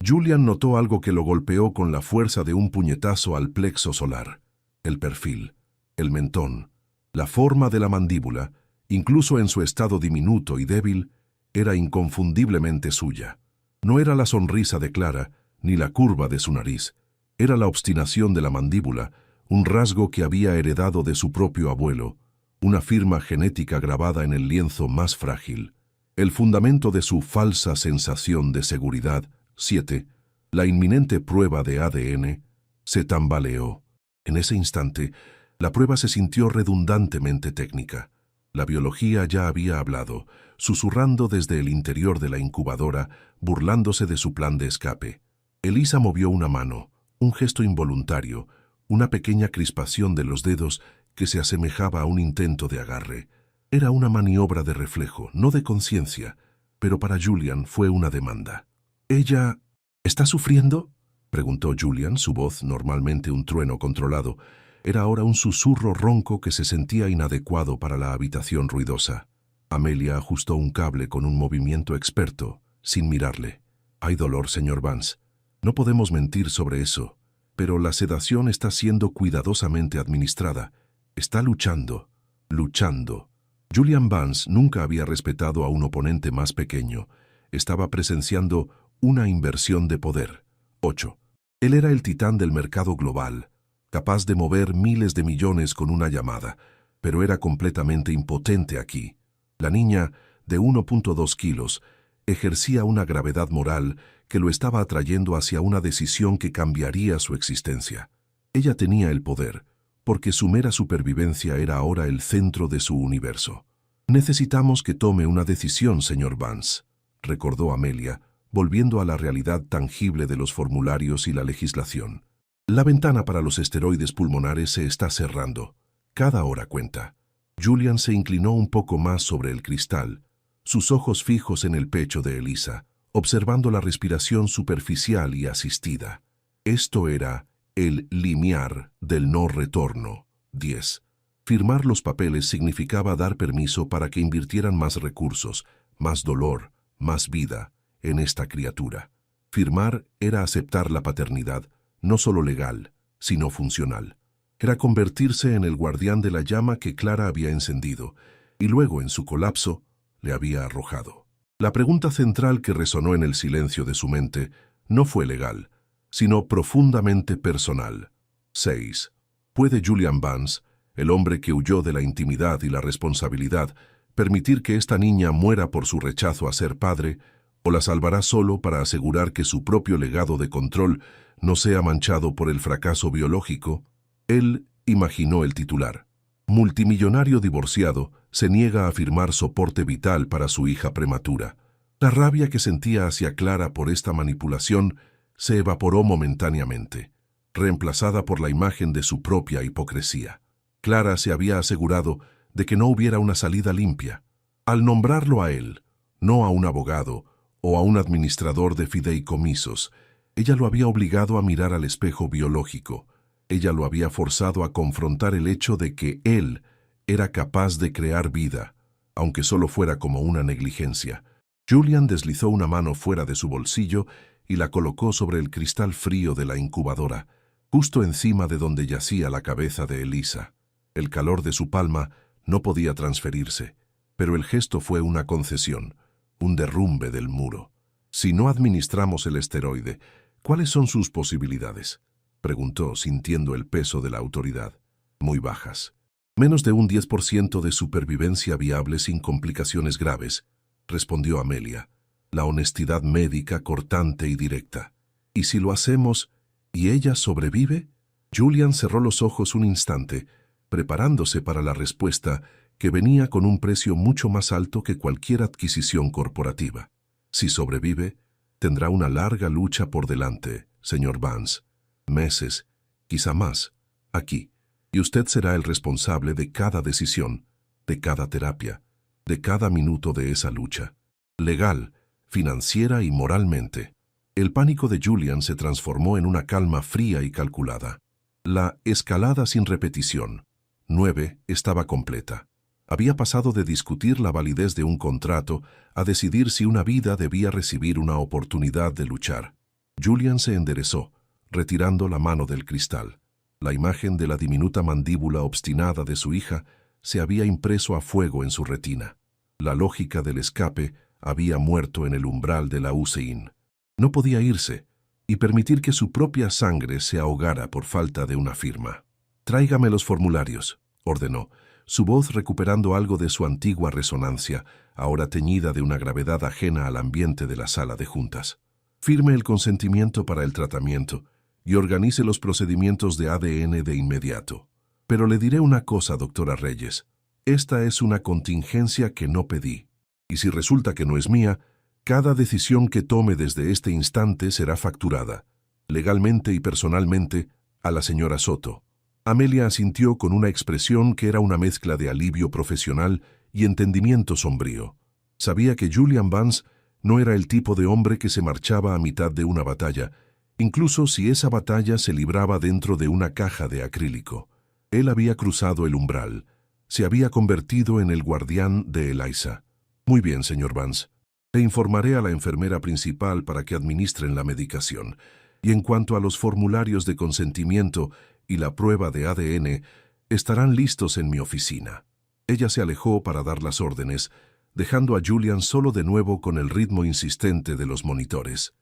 Julian notó algo que lo golpeó con la fuerza de un puñetazo al plexo solar. El perfil, el mentón, la forma de la mandíbula, incluso en su estado diminuto y débil, era inconfundiblemente suya. No era la sonrisa de Clara, ni la curva de su nariz. Era la obstinación de la mandíbula, un rasgo que había heredado de su propio abuelo, una firma genética grabada en el lienzo más frágil. El fundamento de su falsa sensación de seguridad. 7. La inminente prueba de ADN se tambaleó. En ese instante, la prueba se sintió redundantemente técnica. La biología ya había hablado, susurrando desde el interior de la incubadora, burlándose de su plan de escape. Eliza movió una mano, un gesto involuntario, una pequeña crispación de los dedos que se asemejaba a un intento de agarre. Era una maniobra de reflejo, no de conciencia, pero para Julian fue una demanda. ¿Ella está sufriendo?, preguntó Julian, su voz, normalmente un trueno controlado, era ahora un susurro ronco que se sentía inadecuado para la habitación ruidosa. Amelia ajustó un cable con un movimiento experto, sin mirarle. «Hay dolor, señor Vance. No podemos mentir sobre eso, pero la sedación está siendo cuidadosamente administrada. Está luchando, luchando». Julian Vance nunca había respetado a un oponente más pequeño. Estaba presenciando una inversión de poder. 8. Él era el titán del mercado global, capaz de mover miles de millones con una llamada, pero era completamente impotente aquí. La niña, de 1.2 kilos, ejercía una gravedad moral que lo estaba atrayendo hacia una decisión que cambiaría su existencia. Ella tenía el poder, porque su mera supervivencia era ahora el centro de su universo. «Necesitamos que tome una decisión, señor Vance», recordó Amelia, volviendo a la realidad tangible de los formularios y la legislación. «La ventana para los esteroides pulmonares se está cerrando. Cada hora cuenta». Julian se inclinó un poco más sobre el cristal, sus ojos fijos en el pecho de Elisa, observando la respiración superficial y asistida. Esto era el limiar del no retorno. 10. Firmar los papeles significaba dar permiso para que invirtieran más recursos, más dolor, más vida en esta criatura. Firmar era aceptar la paternidad, no solo legal, sino funcional. Era convertirse en el guardián de la llama que Clara había encendido, y luego, en su colapso, le había arrojado. La pregunta central que resonó en el silencio de su mente no fue legal, sino profundamente personal. 6. ¿Puede Julian Vance, el hombre que huyó de la intimidad y la responsabilidad, permitir que esta niña muera por su rechazo a ser padre, o la salvará solo para asegurar que su propio legado de control no sea manchado por el fracaso biológico? Él imaginó el titular. Multimillonario divorciado se niega a firmar soporte vital para su hija prematura. La rabia que sentía hacia Clara por esta manipulación se evaporó momentáneamente, reemplazada por la imagen de su propia hipocresía. Clara se había asegurado de que no hubiera una salida limpia. Al nombrarlo a él, no a un abogado o a un administrador de fideicomisos, ella lo había obligado a mirar al espejo biológico. Ella lo había forzado a confrontar el hecho de que él era capaz de crear vida, aunque solo fuera como una negligencia. Julian deslizó una mano fuera de su bolsillo y la colocó sobre el cristal frío de la incubadora, justo encima de donde yacía la cabeza de Elisa. El calor de su palma no podía transferirse, pero el gesto fue una concesión, un derrumbe del muro. «Si no administramos el esteroide, ¿cuáles son sus posibilidades?», preguntó, sintiendo el peso de la autoridad. «Muy bajas. Menos de un 10% de supervivencia viable sin complicaciones graves», respondió Amelia, la honestidad médica cortante y directa. «¿Y si lo hacemos y ella sobrevive?». Julian cerró los ojos un instante, preparándose para la respuesta que venía con un precio mucho más alto que cualquier adquisición corporativa. «Si sobrevive, tendrá una larga lucha por delante, señor Vance. Meses, quizá más, aquí, y usted será el responsable de cada decisión, de cada terapia, de cada minuto de esa lucha, legal, financiera y moralmente». El pánico de Julian se transformó en una calma fría y calculada. La escalada sin repetición, 9, estaba completa. Había pasado de discutir la validez de un contrato a decidir si una vida debía recibir una oportunidad de luchar. Julian se enderezó, retirando la mano del cristal. La imagen de la diminuta mandíbula obstinada de su hija se había impreso a fuego en su retina. La lógica del escape había muerto en el umbral de la UCIN. No podía irse y permitir que su propia sangre se ahogara por falta de una firma. «Tráigame los formularios», ordenó, su voz recuperando algo de su antigua resonancia, ahora teñida de una gravedad ajena al ambiente de la sala de juntas. «Firme el consentimiento para el tratamiento y organice los procedimientos de ADN de inmediato. Pero le diré una cosa, doctora Reyes. Esta es una contingencia que no pedí. Y si resulta que no es mía, cada decisión que tome desde este instante será facturada, legalmente y personalmente, a la señora Soto». Amelia asintió con una expresión que era una mezcla de alivio profesional y entendimiento sombrío. Sabía que Julian Vance no era el tipo de hombre que se marchaba a mitad de una batalla, incluso si esa batalla se libraba dentro de una caja de acrílico. Él había cruzado el umbral, se había convertido en el guardián de Elisa. «Muy bien, señor Vance. Le informaré a la enfermera principal para que administren la medicación. Y en cuanto a los formularios de consentimiento y la prueba de ADN, estarán listos en mi oficina». Ella se alejó para dar las órdenes, dejando a Julian solo de nuevo con el ritmo insistente de los monitores.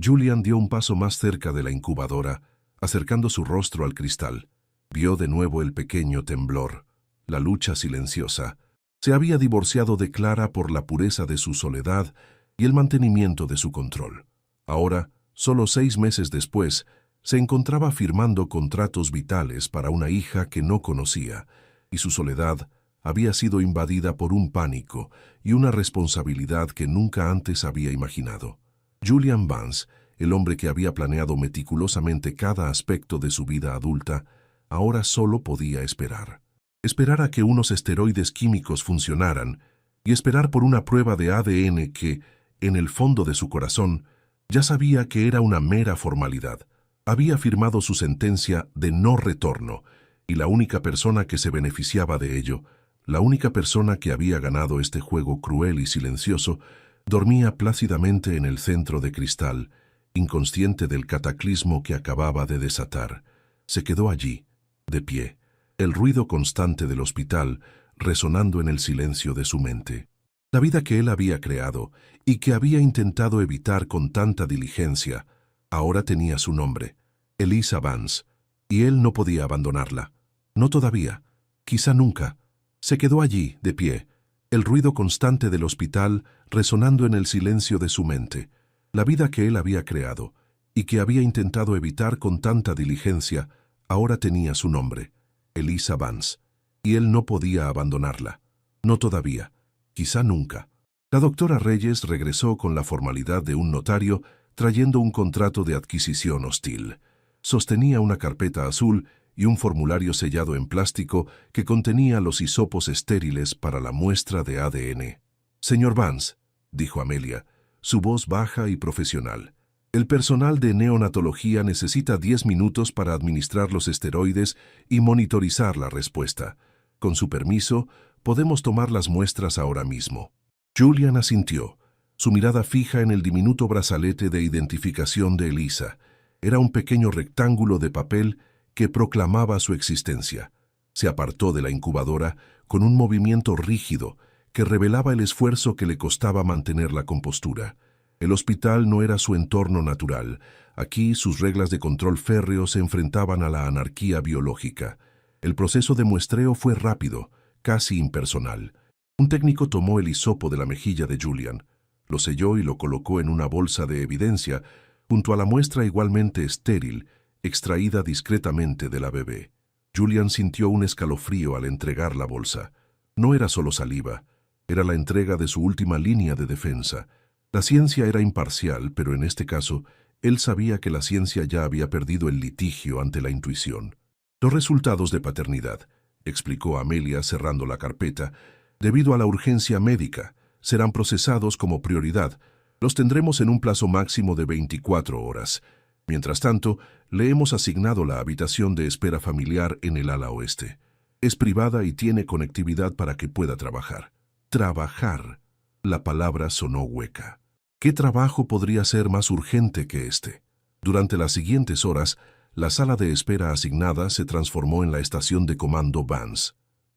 Julian dio un paso más cerca de la incubadora, acercando su rostro al cristal. Vio de nuevo el pequeño temblor, la lucha silenciosa. Se había divorciado de Clara por la pureza de su soledad y el mantenimiento de su control. Ahora, solo 6 meses después, se encontraba firmando contratos vitales para una hija que no conocía, y su soledad había sido invadida por un pánico y una responsabilidad que nunca antes había imaginado. Julian Vance, el hombre que había planeado meticulosamente cada aspecto de su vida adulta, ahora solo podía esperar. Esperar a que unos esteroides químicos funcionaran y esperar por una prueba de ADN que, en el fondo de su corazón, ya sabía que era una mera formalidad. Había firmado su sentencia de no retorno, y la única persona que se beneficiaba de ello, la única persona que había ganado este juego cruel y silencioso, dormía plácidamente en el centro de cristal, inconsciente del cataclismo que acababa de desatar. Se quedó allí, de pie, el ruido constante del hospital resonando en el silencio de su mente. La vida que él había creado y que había intentado evitar con tanta diligencia, ahora tenía su nombre, Elisa Vance, y él no podía abandonarla. No todavía, quizá nunca. Se quedó allí, de pie, el ruido constante del hospital resonando en el silencio de su mente. La vida que él había creado y que había intentado evitar con tanta diligencia, ahora tenía su nombre, Elisa Vance, y él no podía abandonarla. No todavía, quizá nunca. La doctora Reyes regresó con la formalidad de un notario trayendo un contrato de adquisición hostil. Sostenía una carpeta azul y un formulario sellado en plástico que contenía los hisopos estériles para la muestra de ADN. «Señor Vance», dijo Amelia, su voz baja y profesional, «el personal de neonatología necesita 10 minutos para administrar los esteroides y monitorizar la respuesta. Con su permiso, podemos tomar las muestras ahora mismo». Julian asintió, su mirada fija en el diminuto brazalete de identificación de Elisa. Era un pequeño rectángulo de papel que proclamaba su existencia. Se apartó de la incubadora con un movimiento rígido que revelaba el esfuerzo que le costaba mantener la compostura. El hospital no era su entorno natural. Aquí sus reglas de control férreo se enfrentaban a la anarquía biológica. El proceso de muestreo fue rápido, casi impersonal. Un técnico tomó el hisopo de la mejilla de Julian, lo selló y lo colocó en una bolsa de evidencia junto a la muestra igualmente estéril, extraída discretamente de la bebé. Julian sintió un escalofrío al entregar la bolsa. No era solo saliva, era la entrega de su última línea de defensa. La ciencia era imparcial, pero en este caso, él sabía que la ciencia ya había perdido el litigio ante la intuición. «Los resultados de paternidad», explicó Amelia cerrando la carpeta, «debido a la urgencia médica, serán procesados como prioridad. Los tendremos en un plazo máximo de 24 horas. Mientras tanto, le hemos asignado la habitación de espera familiar en el ala oeste. Es privada y tiene conectividad para que pueda trabajar». Trabajar. La palabra sonó hueca. ¿Qué trabajo podría ser más urgente que este? Durante las siguientes horas, la sala de espera asignada se transformó en la estación de comando Vance.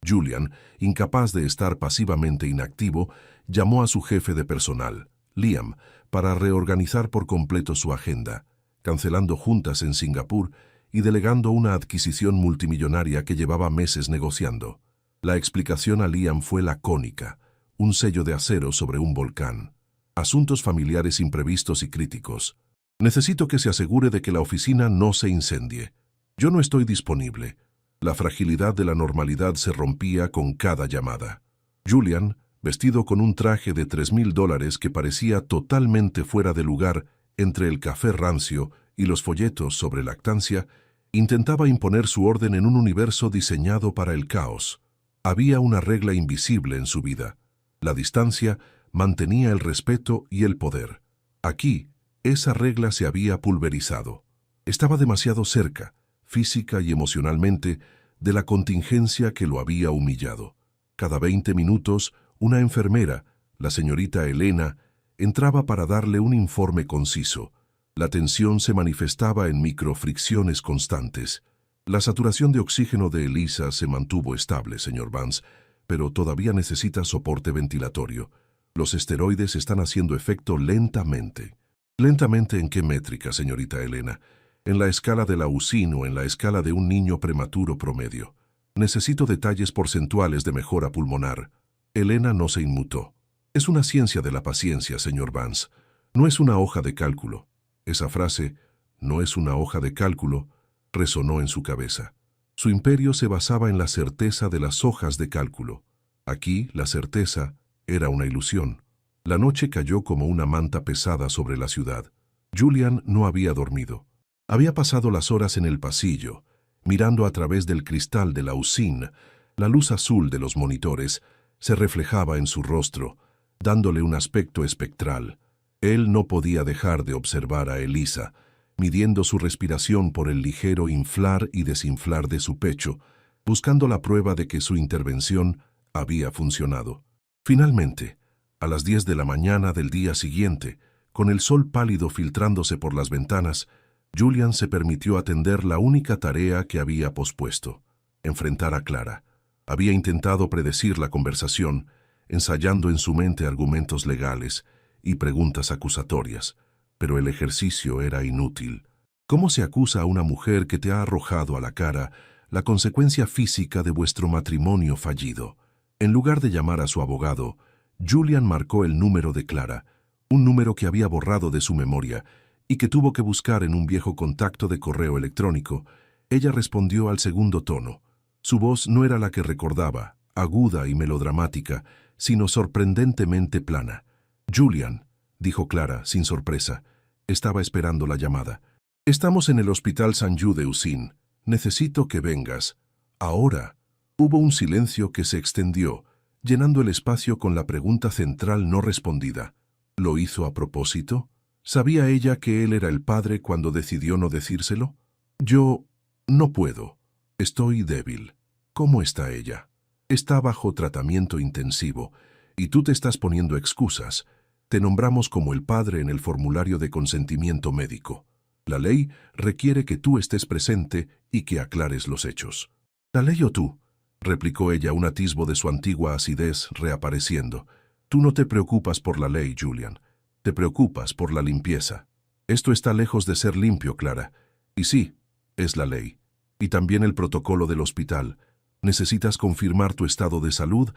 Julian, incapaz de estar pasivamente inactivo, llamó a su jefe de personal, Liam, para reorganizar por completo su agenda, cancelando juntas en Singapur y delegando una adquisición multimillonaria que llevaba meses negociando. La explicación a Liam fue lacónica, un sello de acero sobre un volcán. Asuntos familiares imprevistos y críticos. Necesito que se asegure de que la oficina no se incendie. Yo no estoy disponible. La fragilidad de la normalidad se rompía con cada llamada. Julian, vestido con un traje de $3,000 que parecía totalmente fuera de lugar entre el café rancio y los folletos sobre lactancia, intentaba imponer su orden en un universo diseñado para el caos. Había una regla invisible en su vida. La distancia mantenía el respeto y el poder. Aquí, esa regla se había pulverizado. Estaba demasiado cerca, física y emocionalmente, de la contingencia que lo había humillado. Cada 20 minutos, una enfermera, la señorita Elena, entraba para darle un informe conciso. La tensión se manifestaba en microfricciones constantes. La saturación de oxígeno de Elisa se mantuvo estable, señor Vance, pero todavía necesitas soporte ventilatorio. Los esteroides están haciendo efecto lentamente. ¿Lentamente en qué métrica, señorita Elena? ¿En la escala de la UCIN o en la escala de un niño prematuro promedio? Necesito detalles porcentuales de mejora pulmonar. Elena no se inmutó. Es una ciencia de la paciencia, señor Vance. No es una hoja de cálculo. Esa frase, no es una hoja de cálculo, resonó en su cabeza. Su imperio se basaba en la certeza de las hojas de cálculo. Aquí, la certeza era una ilusión. La noche cayó como una manta pesada sobre la ciudad. Julian no había dormido. Había pasado las horas en el pasillo, mirando a través del cristal de la UCIN. La luz azul de los monitores se reflejaba en su rostro, dándole un aspecto espectral. Él no podía dejar de observar a Elisa, midiendo su respiración por el ligero inflar y desinflar de su pecho, buscando la prueba de que su intervención había funcionado. Finalmente, a las 10 de la mañana del día siguiente, con el sol pálido filtrándose por las ventanas, Julian se permitió atender la única tarea que había pospuesto: enfrentar a Clara. Había intentado predecir la conversación, ensayando en su mente argumentos legales y preguntas acusatorias, pero el ejercicio era inútil. ¿Cómo se acusa a una mujer que te ha arrojado a la cara la consecuencia física de vuestro matrimonio fallido? En lugar de llamar a su abogado, Julian marcó el número de Clara, un número que había borrado de su memoria y que tuvo que buscar en un viejo contacto de correo electrónico. Ella respondió al segundo tono. Su voz no era la que recordaba, aguda y melodramática, sino sorprendentemente plana. «Julian», dijo Clara, sin sorpresa. Estaba esperando la llamada. «Estamos en el Hospital St. Jude de UCIN. Necesito que vengas. Ahora». Hubo un silencio que se extendió, llenando el espacio con la pregunta central no respondida. ¿Lo hizo a propósito? ¿Sabía ella que él era el padre cuando decidió no decírselo? «Yo no puedo. Estoy débil». «¿Cómo está ella?» «Está bajo tratamiento intensivo, y tú te estás poniendo excusas. Te nombramos como el padre en el formulario de consentimiento médico. La ley requiere que tú estés presente y que aclares los hechos». «¿La ley o tú?», replicó ella, un atisbo de su antigua acidez reapareciendo. «Tú no te preocupas por la ley, Julian. Te preocupas por la limpieza. Esto está lejos de ser limpio, Clara. Y sí, es la ley. Y también el protocolo del hospital. Necesitas confirmar tu estado de salud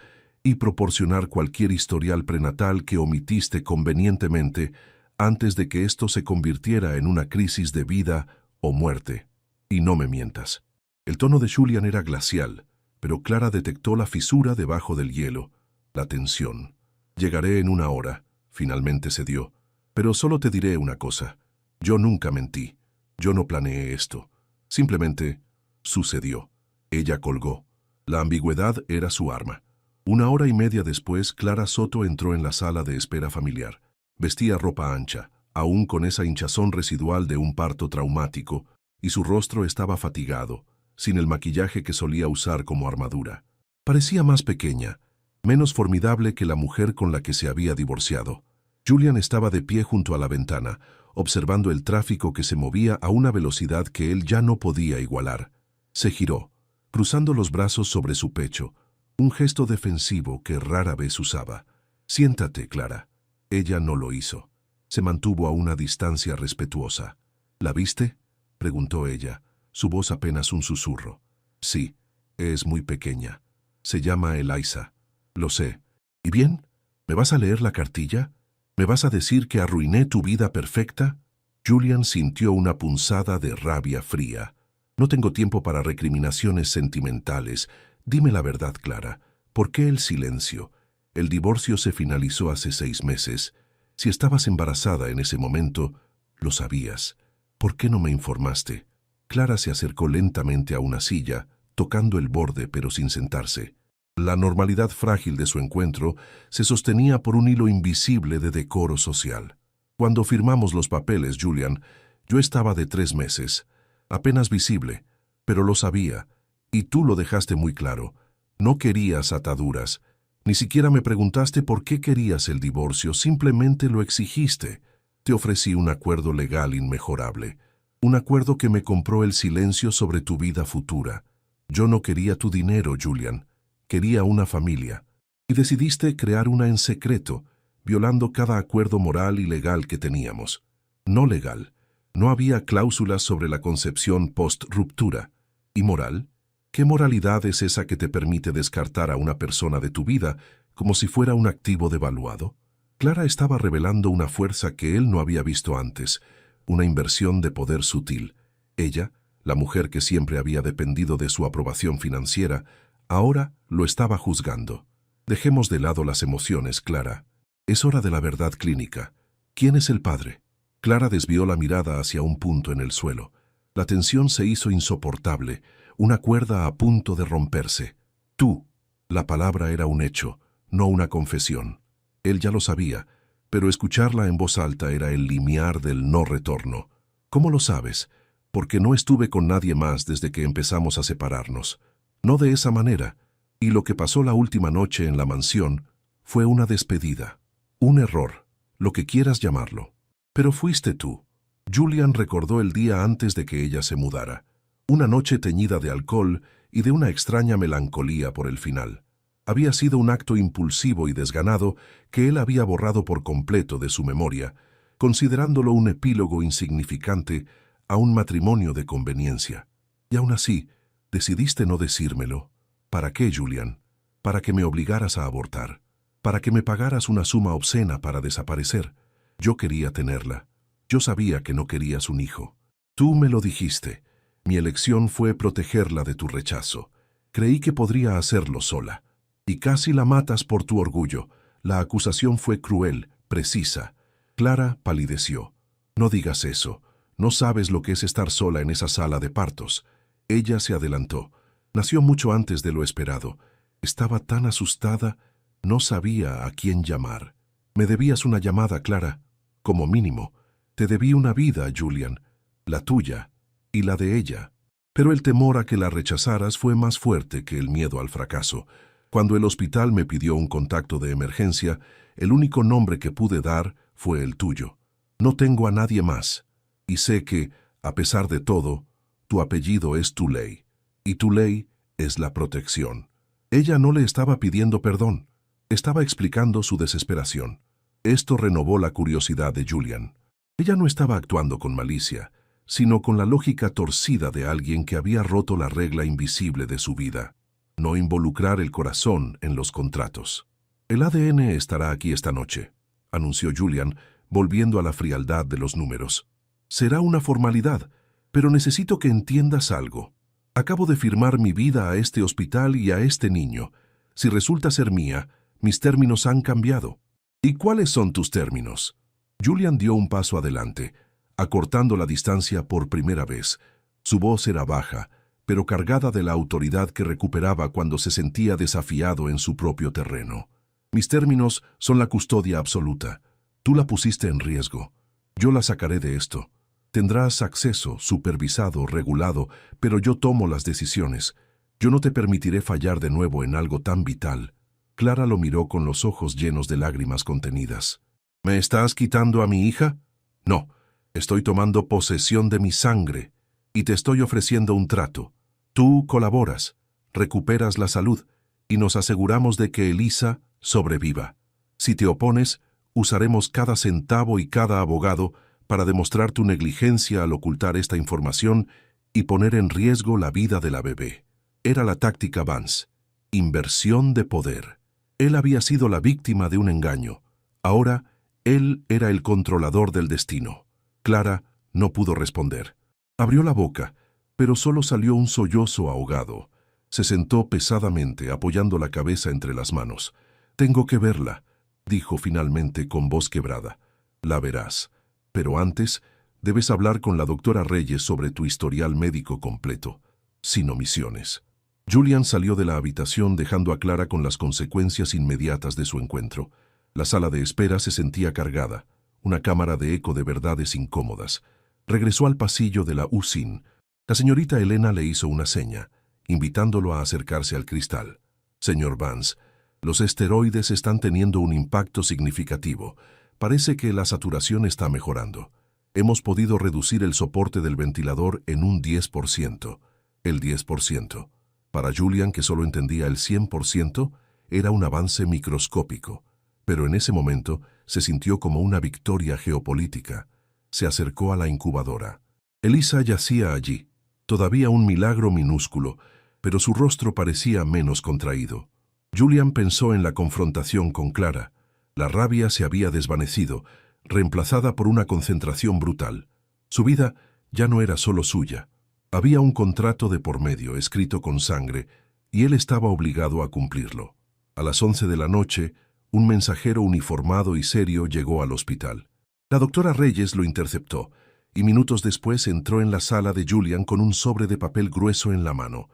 y proporcionar cualquier historial prenatal que omitiste convenientemente antes de que esto se convirtiera en una crisis de vida o muerte. Y no me mientas». El tono de Julian era glacial, pero Clara detectó la fisura debajo del hielo, la tensión. «Llegaré en 1 hora», finalmente cedió. «Pero solo te diré una cosa. Yo nunca mentí. Yo no planeé esto. Simplemente sucedió». Ella colgó. La ambigüedad era su arma. 1 hora y media después, Clara Soto entró en la sala de espera familiar. Vestía ropa ancha, aún con esa hinchazón residual de un parto traumático, y su rostro estaba fatigado, sin el maquillaje que solía usar como armadura. Parecía más pequeña, menos formidable que la mujer con la que se había divorciado. Julian estaba de pie junto a la ventana, observando el tráfico que se movía a una velocidad que él ya no podía igualar. Se giró, cruzando los brazos sobre su pecho, un gesto defensivo que rara vez usaba. «Siéntate, Clara». Ella no lo hizo. Se mantuvo a una distancia respetuosa. «¿La viste?», preguntó ella, su voz apenas un susurro. «Sí, es muy pequeña. Se llama Eliza». «Lo sé. ¿Y bien? ¿Me vas a leer la cartilla? ¿Me vas a decir que arruiné tu vida perfecta?» Julian sintió una punzada de rabia fría. «No tengo tiempo para recriminaciones sentimentales. Dime la verdad, Clara. ¿Por qué el silencio? El divorcio se finalizó hace 6 meses. Si estabas embarazada en ese momento, lo sabías. ¿Por qué no me informaste?» Clara se acercó lentamente a una silla, tocando el borde pero sin sentarse. La normalidad frágil de su encuentro se sostenía por un hilo invisible de decoro social. «Cuando firmamos los papeles, Julian, yo estaba de 3 meses, apenas visible, pero lo sabía, y tú lo dejaste muy claro. No querías ataduras. Ni siquiera me preguntaste por qué querías el divorcio, simplemente lo exigiste. Te ofrecí un acuerdo legal inmejorable, un acuerdo que me compró el silencio sobre tu vida futura. Yo no quería tu dinero, Julian. quería una familia. Y decidiste crear una en secreto, violando cada acuerdo moral y legal que teníamos. No legal. No había cláusulas sobre la concepción post-ruptura. ¿Y moral? ¿Qué moralidad es esa que te permite descartar a una persona de tu vida como si fuera un activo devaluado? Clara estaba revelando una fuerza que él no había visto antes, una inversión de poder sutil. Ella, la mujer que siempre había dependido de su aprobación financiera, ahora lo estaba juzgando. Dejemos de lado las emociones, Clara. Es hora de la verdad clínica. ¿Quién es el padre? Clara desvió la mirada hacia un punto en el suelo. La tensión se hizo insoportable, una cuerda a punto de romperse. Tú. La palabra era un hecho, no una confesión. Él ya lo sabía, pero escucharla en voz alta era el limiar del no retorno. ¿Cómo lo sabes? Porque no estuve con nadie más desde que empezamos a separarnos. No de esa manera. Y lo que pasó la última noche en la mansión fue una despedida. Un error, lo que quieras llamarlo. Pero fuiste tú. Julian recordó el día antes de que ella se mudara. Una noche teñida de alcohol y de una extraña melancolía por el final. Había sido un acto impulsivo y desganado que él había borrado por completo de su memoria, considerándolo un epílogo insignificante a un matrimonio de conveniencia. Y aún así, decidiste no decírmelo. ¿Para qué, Julian? Para que me obligaras a abortar. Para que me pagaras una suma obscena para desaparecer. Yo quería tenerla. Yo sabía que no querías un hijo. Tú me lo dijiste. Mi elección fue protegerla de tu rechazo. Creí que podría hacerlo sola. Y casi la matas por tu orgullo. La acusación fue cruel, precisa. Clara palideció. No digas eso. No sabes lo que es estar sola en esa sala de partos. Ella se adelantó. Nació mucho antes de lo esperado. Estaba tan asustada, no sabía a quién llamar. Me debías una llamada, Clara. Como mínimo. Te debí una vida, Julian. La tuya y la de ella. Pero el temor a que la rechazaras fue más fuerte que el miedo al fracaso. Cuando el hospital me pidió un contacto de emergencia, el único nombre que pude dar fue el tuyo. No tengo a nadie más. Y sé que, a pesar de todo, tu apellido es Tuley. Y Tuley es la protección. Ella no le estaba pidiendo perdón. Estaba explicando su desesperación. Esto renovó la curiosidad de Julian. Ella no estaba actuando con malicia, sino con la lógica torcida de alguien que había roto la regla invisible de su vida. No involucrar el corazón en los contratos. El ADN estará aquí esta noche, anunció Julian, volviendo a la frialdad de los números. Será una formalidad, pero necesito que entiendas algo. Acabo de firmar mi vida a este hospital y a este niño. Si resulta ser mía, mis términos han cambiado. ¿Y cuáles son tus términos? Julian dio un paso adelante, acortando la distancia por primera vez. Su voz era baja, pero cargada de la autoridad que recuperaba cuando se sentía desafiado en su propio terreno. Mis términos son la custodia absoluta. Tú la pusiste en riesgo. Yo la sacaré de esto. Tendrás acceso, supervisado, regulado, pero yo tomo las decisiones. Yo no te permitiré fallar de nuevo en algo tan vital. Clara lo miró con los ojos llenos de lágrimas contenidas. ¿Me estás quitando a mi hija? No, estoy tomando posesión de mi sangre y te estoy ofreciendo un trato. Tú colaboras, recuperas la salud y nos aseguramos de que Elisa sobreviva. Si te opones, usaremos cada centavo y cada abogado para demostrar tu negligencia al ocultar esta información y poner en riesgo la vida de la bebé. Era la táctica Vance. Inversión de poder. Él había sido la víctima de un engaño. Ahora, él era el controlador del destino. Clara no pudo responder. Abrió la boca, pero solo salió un sollozo ahogado. Se sentó pesadamente, apoyando la cabeza entre las manos. «Tengo que verla», dijo finalmente con voz quebrada. «La verás. Pero antes, debes hablar con la doctora Reyes sobre tu historial médico completo, sin omisiones». Julian salió de la habitación dejando a Clara con las consecuencias inmediatas de su encuentro. La sala de espera se sentía cargada, una cámara de eco de verdades incómodas. Regresó al pasillo de la UCIN. La señorita Elena le hizo una seña, invitándolo a acercarse al cristal. «Señor Vance, los esteroides están teniendo un impacto significativo. Parece que la saturación está mejorando. Hemos podido reducir el soporte del ventilador en un 10%. El 10%. Para Julian, que solo entendía el 100%, era un avance microscópico, pero en ese momento se sintió como una victoria geopolítica. Se acercó a la incubadora. Elisa yacía allí, todavía un milagro minúsculo, pero su rostro parecía menos contraído. Julian pensó en la confrontación con Clara. La rabia se había desvanecido, reemplazada por una concentración brutal. Su vida ya no era solo suya. Había un contrato de por medio, escrito con sangre, y él estaba obligado a cumplirlo. A las 11 de la noche, un mensajero uniformado y serio llegó al hospital. La doctora Reyes lo interceptó, y minutos después entró en la sala de Julian con un sobre de papel grueso en la mano.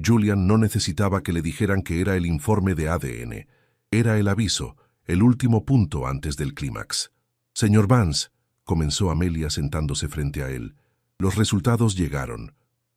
Julian no necesitaba que le dijeran que era el informe de ADN. Era el aviso, el último punto antes del clímax. «Señor Vance», comenzó Amelia sentándose frente a él. Los resultados llegaron.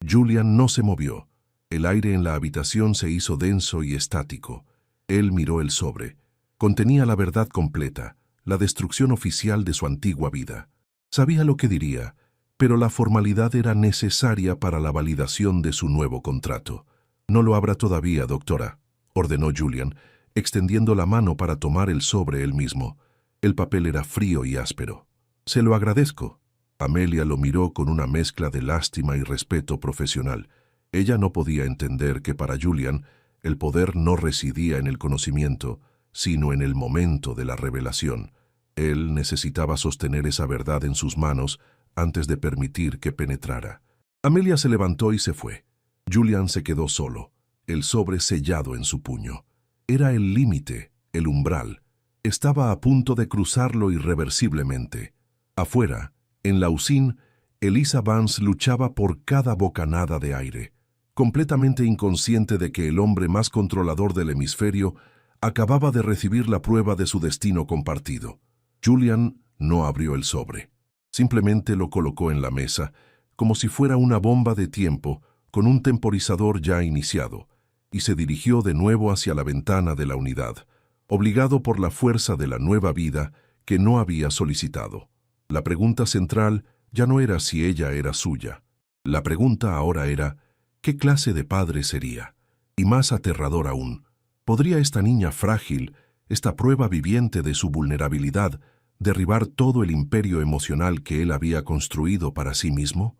Julian no se movió. El aire en la habitación se hizo denso y estático. Él miró el sobre. Contenía la verdad completa, la destrucción oficial de su antigua vida. Sabía lo que diría, pero la formalidad era necesaria para la validación de su nuevo contrato. «No lo abra todavía, doctora», ordenó Julian, extendiendo la mano para tomar el sobre él mismo. El papel era frío y áspero. «Se lo agradezco». Amelia lo miró con una mezcla de lástima y respeto profesional. Ella no podía entender que para Julian el poder no residía en el conocimiento, sino en el momento de la revelación. Él necesitaba sostener esa verdad en sus manos antes de permitir que penetrara. Amelia se levantó y se fue. Julian se quedó solo, el sobre sellado en su puño. Era el límite, el umbral. Estaba a punto de cruzarlo irreversiblemente. Afuera, en la usina, Elisa Vance luchaba por cada bocanada de aire, completamente inconsciente de que el hombre más controlador del hemisferio acababa de recibir la prueba de su destino compartido. Julian no abrió el sobre. Simplemente lo colocó en la mesa, como si fuera una bomba de tiempo con un temporizador ya iniciado, y se dirigió de nuevo hacia la ventana de la unidad, obligado por la fuerza de la nueva vida que no había solicitado. La pregunta central ya no era si ella era suya. La pregunta ahora era, ¿qué clase de padre sería? Y más aterrador aún, ¿podría esta niña frágil, esta prueba viviente de su vulnerabilidad, derribar todo el imperio emocional que él había construido para sí mismo?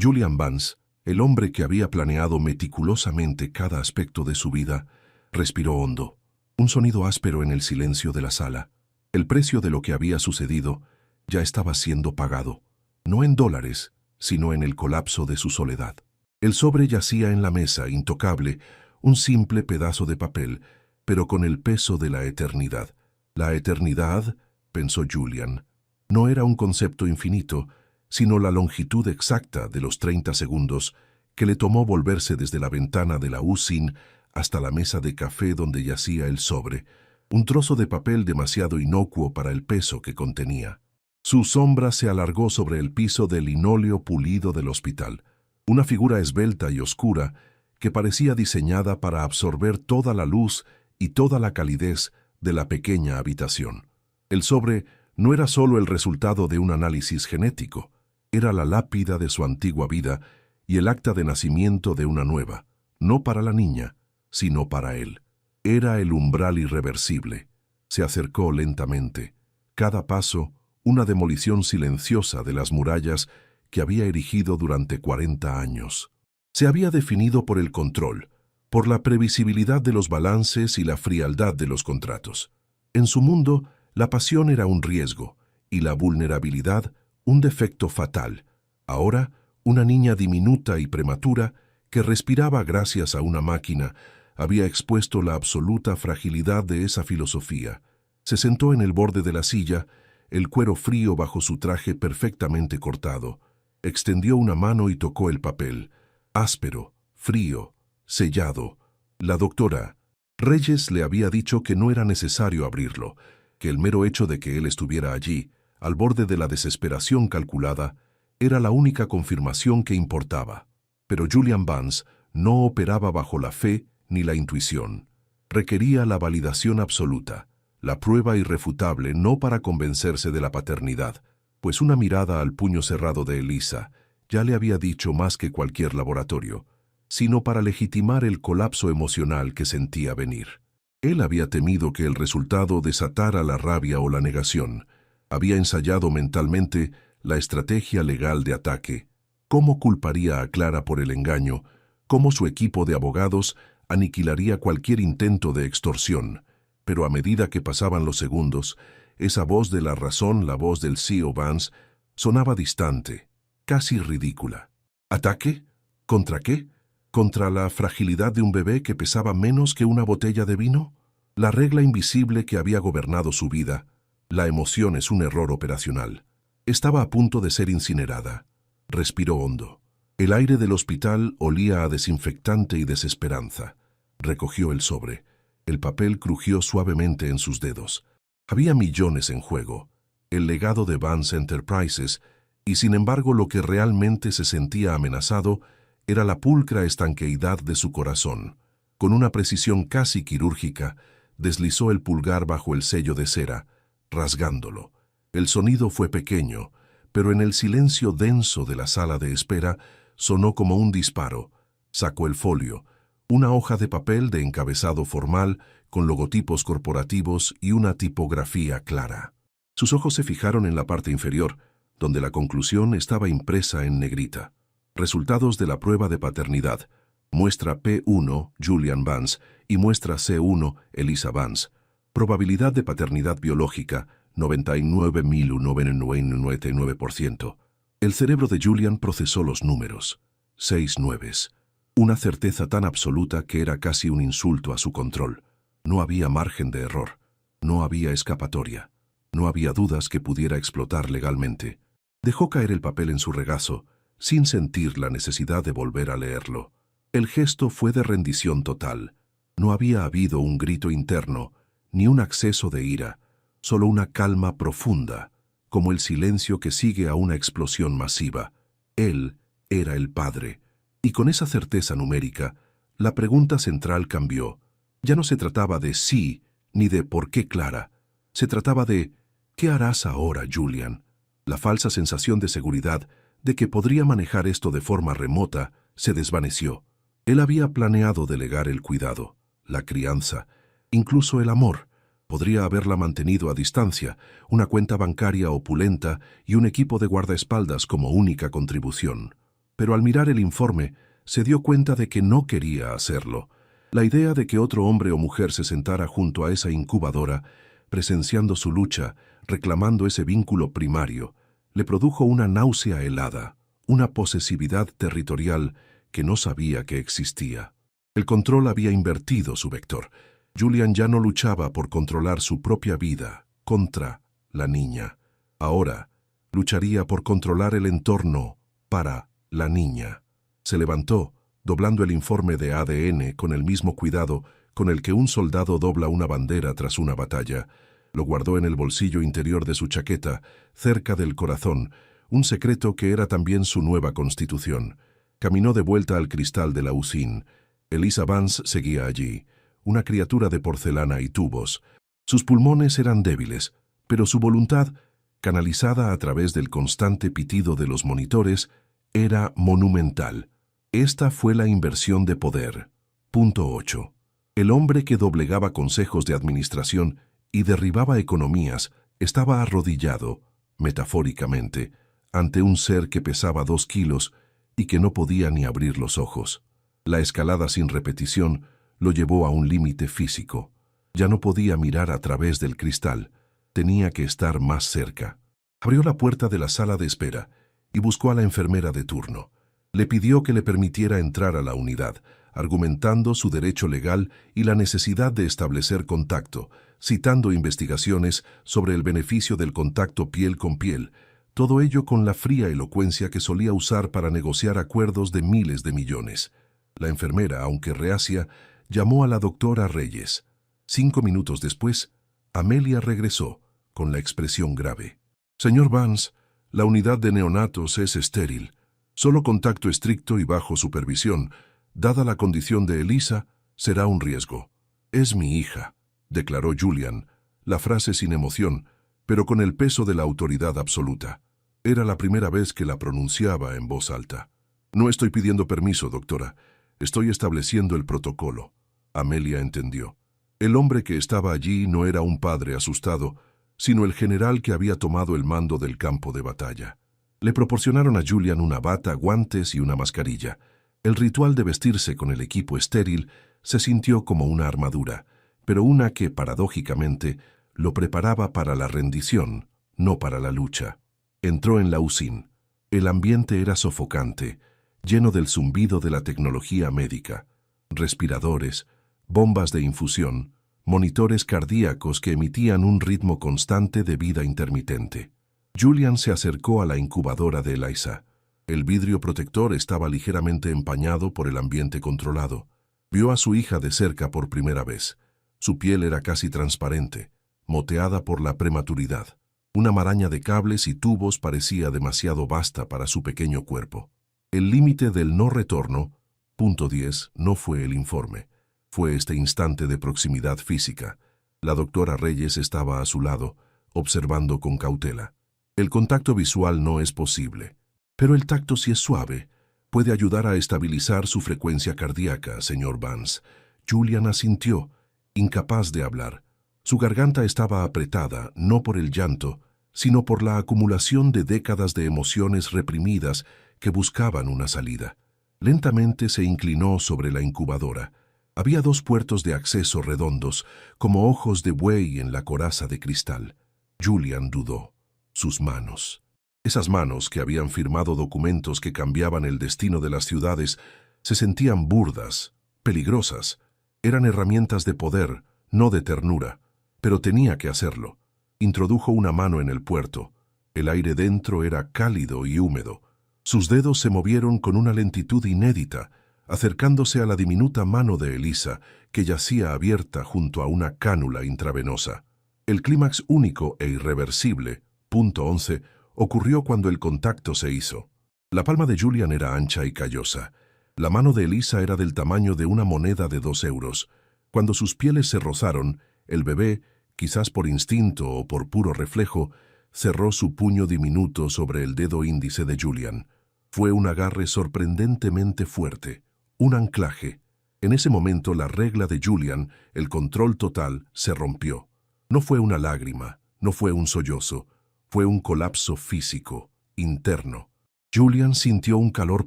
Julian Vance, el hombre que había planeado meticulosamente cada aspecto de su vida, respiró hondo. Un sonido áspero en el silencio de la sala. El precio de lo que había sucedido ya estaba siendo pagado, no en dólares, sino en el colapso de su soledad. El sobre yacía en la mesa, intocable, un simple pedazo de papel, pero con el peso de la eternidad. La eternidad, pensó Julian, no era un concepto infinito, sino la longitud exacta de los 30 segundos que le tomó volverse desde la ventana de la usina hasta la mesa de café donde yacía el sobre, un trozo de papel demasiado inocuo para el peso que contenía. Su sombra se alargó sobre el piso de linóleo pulido del hospital, una figura esbelta y oscura que parecía diseñada para absorber toda la luz y toda la calidez de la pequeña habitación. El sobre no era solo el resultado de un análisis genético, era la lápida de su antigua vida y el acta de nacimiento de una nueva, no para la niña, sino para él. Era el umbral irreversible. Se acercó lentamente. Cada paso, una demolición silenciosa de las murallas que había erigido durante 40 años. Se había definido por el control, por la previsibilidad de los balances y la frialdad de los contratos. En su mundo, la pasión era un riesgo y la vulnerabilidad un defecto fatal. Ahora, una niña diminuta y prematura que respiraba gracias a una máquina había expuesto la absoluta fragilidad de esa filosofía. Se sentó en el borde de la silla, el cuero frío bajo su traje perfectamente cortado. Extendió una mano y tocó el papel. Áspero, frío, sellado. La doctora Reyes le había dicho que no era necesario abrirlo, que el mero hecho de que él estuviera allí, al borde de la desesperación calculada, era la única confirmación que importaba. Pero Julian Vance no operaba bajo la fe ni la intuición. Requería la validación absoluta, la prueba irrefutable no para convencerse de la paternidad, pues una mirada al puño cerrado de Elisa ya le había dicho más que cualquier laboratorio. sino para legitimar el colapso emocional que sentía venir. Él había temido que el resultado desatara la rabia o la negación. Había ensayado mentalmente la estrategia legal de ataque. Cómo culparía a Clara por el engaño, cómo su equipo de abogados aniquilaría cualquier intento de extorsión. Pero a medida que pasaban los segundos, esa voz de la razón, la voz del CEO Vance, sonaba distante, casi ridícula. ¿Ataque? ¿Contra qué? ¿Contra la fragilidad de un bebé que pesaba menos que una botella de vino? La regla invisible que había gobernado su vida. La emoción es un error operacional. Estaba a punto de ser incinerada. Respiró hondo. El aire del hospital olía a desinfectante y desesperanza. Recogió el sobre. El papel crujió suavemente en sus dedos. Había millones en juego. El legado de Vance Enterprises, y sin embargo lo que realmente se sentía amenazado era la pulcra estanqueidad de su corazón. Con una precisión casi quirúrgica, deslizó el pulgar bajo el sello de cera, rasgándolo. El sonido fue pequeño, pero en el silencio denso de la sala de espera sonó como un disparo. Sacó el folio, una hoja de papel de encabezado formal con logotipos corporativos y una tipografía clara. Sus ojos se fijaron en la parte inferior, donde la conclusión estaba impresa en negrita. Resultados de la prueba de paternidad. Muestra P1, Julian Vance, y muestra C1, Elisa Vance. Probabilidad de paternidad biológica, 99.999%. El cerebro de Julian procesó los números. 6 nueves. Una certeza tan absoluta que era casi un insulto a su control. No había margen de error. No había escapatoria. No había dudas que pudiera explotar legalmente. Dejó caer el papel en su regazo, sin sentir la necesidad de volver a leerlo. El gesto fue de rendición total. No había habido un grito interno, ni un acceso de ira, solo una calma profunda, como el silencio que sigue a una explosión masiva. Él era el padre, y con esa certeza numérica, la pregunta central cambió. Ya no se trataba de sí, ni de por qué Clara. Se trataba de ¿qué harás ahora, Julian? La falsa sensación de seguridad de que podría manejar esto de forma remota se desvaneció. Él había planeado delegar el cuidado, la crianza, incluso el amor. Podría haberla mantenido a distancia, una cuenta bancaria opulenta y un equipo de guardaespaldas como única contribución. Pero al mirar el informe, se dio cuenta de que no quería hacerlo. La idea de que otro hombre o mujer se sentara junto a esa incubadora, presenciando su lucha, reclamando ese vínculo primario, le produjo una náusea helada, una posesividad territorial que no sabía que existía. El control había invertido su vector. Julian ya no luchaba por controlar su propia vida contra la niña. Ahora lucharía por controlar el entorno para la niña. Se levantó, doblando el informe de ADN con el mismo cuidado con el que un soldado dobla una bandera tras una batalla. Lo guardó en el bolsillo interior de su chaqueta, cerca del corazón, un secreto que era también su nueva constitución. Caminó de vuelta al cristal de la usina. Elisa Vance seguía allí, una criatura de porcelana y tubos. Sus pulmones eran débiles, pero su voluntad, canalizada a través del constante pitido de los monitores, era monumental. Esta fue la inversión de poder. Punto 8. El hombre que doblegaba consejos de administración y derribaba economías estaba arrodillado, metafóricamente, ante un ser que pesaba 2 kilos y que no podía ni abrir los ojos. La escalada sin repetición lo llevó a un límite físico. Ya no podía mirar a través del cristal, tenía que estar más cerca. Abrió la puerta de la sala de espera y buscó a la enfermera de turno. Le pidió que le permitiera entrar a la unidad, argumentando su derecho legal y la necesidad de establecer contacto, citando investigaciones sobre el beneficio del contacto piel con piel, todo ello con la fría elocuencia que solía usar para negociar acuerdos de miles de millones. La enfermera, aunque reacia, llamó a la doctora Reyes. 5 minutos después, Amelia regresó, con la expresión grave. «Señor Vance, la unidad de neonatos es estéril. Solo contacto estricto y bajo supervisión. Dada la condición de Elisa, será un riesgo». «Es mi hija», declaró Julian, la frase sin emoción, pero con el peso de la autoridad absoluta. Era la primera vez que la pronunciaba en voz alta. «No estoy pidiendo permiso, doctora. Estoy estableciendo el protocolo. Amelia entendió. El hombre que estaba allí no era un padre asustado, sino el general que había tomado el mando del campo de batalla. Le proporcionaron a Julian una bata, guantes y una mascarilla. El ritual de vestirse con el equipo estéril se sintió como una armadura, pero una que, paradójicamente, lo preparaba para la rendición, no para la lucha. Entró en la UCIN. El ambiente era sofocante, lleno del zumbido de la tecnología médica. Respiradores, bombas de infusión, monitores cardíacos que emitían un ritmo constante de vida intermitente. Julian se acercó a la incubadora de Eliza. El vidrio protector estaba ligeramente empañado por el ambiente controlado. Vio a su hija de cerca por primera vez. Su piel era casi transparente, moteada por la prematuridad. Una maraña de cables y tubos parecía demasiado vasta para su pequeño cuerpo. El límite del no retorno, punto 10, no fue el informe. Fue este instante de proximidad física. La doctora Reyes estaba a su lado, observando con cautela. El contacto visual no es posible, pero el tacto sí es suave. Puede ayudar a estabilizar su frecuencia cardíaca, señor Vance. Julian asintió, incapaz de hablar. Su garganta estaba apretada, no por el llanto, sino por la acumulación de décadas de emociones reprimidas que buscaban una salida. Lentamente se inclinó sobre la incubadora. Había 2 puertos de acceso redondos, como ojos de buey en la coraza de cristal. Julian dudó. Sus manos. Esas manos que habían firmado documentos que cambiaban el destino de las ciudades, se sentían burdas, peligrosas. Eran herramientas de poder, no de ternura. Pero tenía que hacerlo. Introdujo una mano en el puerto. El aire dentro era cálido y húmedo. Sus dedos se movieron con una lentitud inédita, acercándose a la diminuta mano de Eliza, que yacía abierta junto a una cánula intravenosa. El clímax único e irreversible, punto 11, ocurrió cuando el contacto se hizo. La palma de Julian era ancha y callosa. La mano de Eliza era del tamaño de una moneda de 2 euros. Cuando sus pieles se rozaron, el bebé, quizás por instinto o por puro reflejo, cerró su puño diminuto sobre el dedo índice de Julian. Fue un agarre sorprendentemente fuerte, un anclaje. En ese momento la regla de Julian, el control total, se rompió. No fue una lágrima, no fue un sollozo, fue un colapso físico, interno. Julian sintió un calor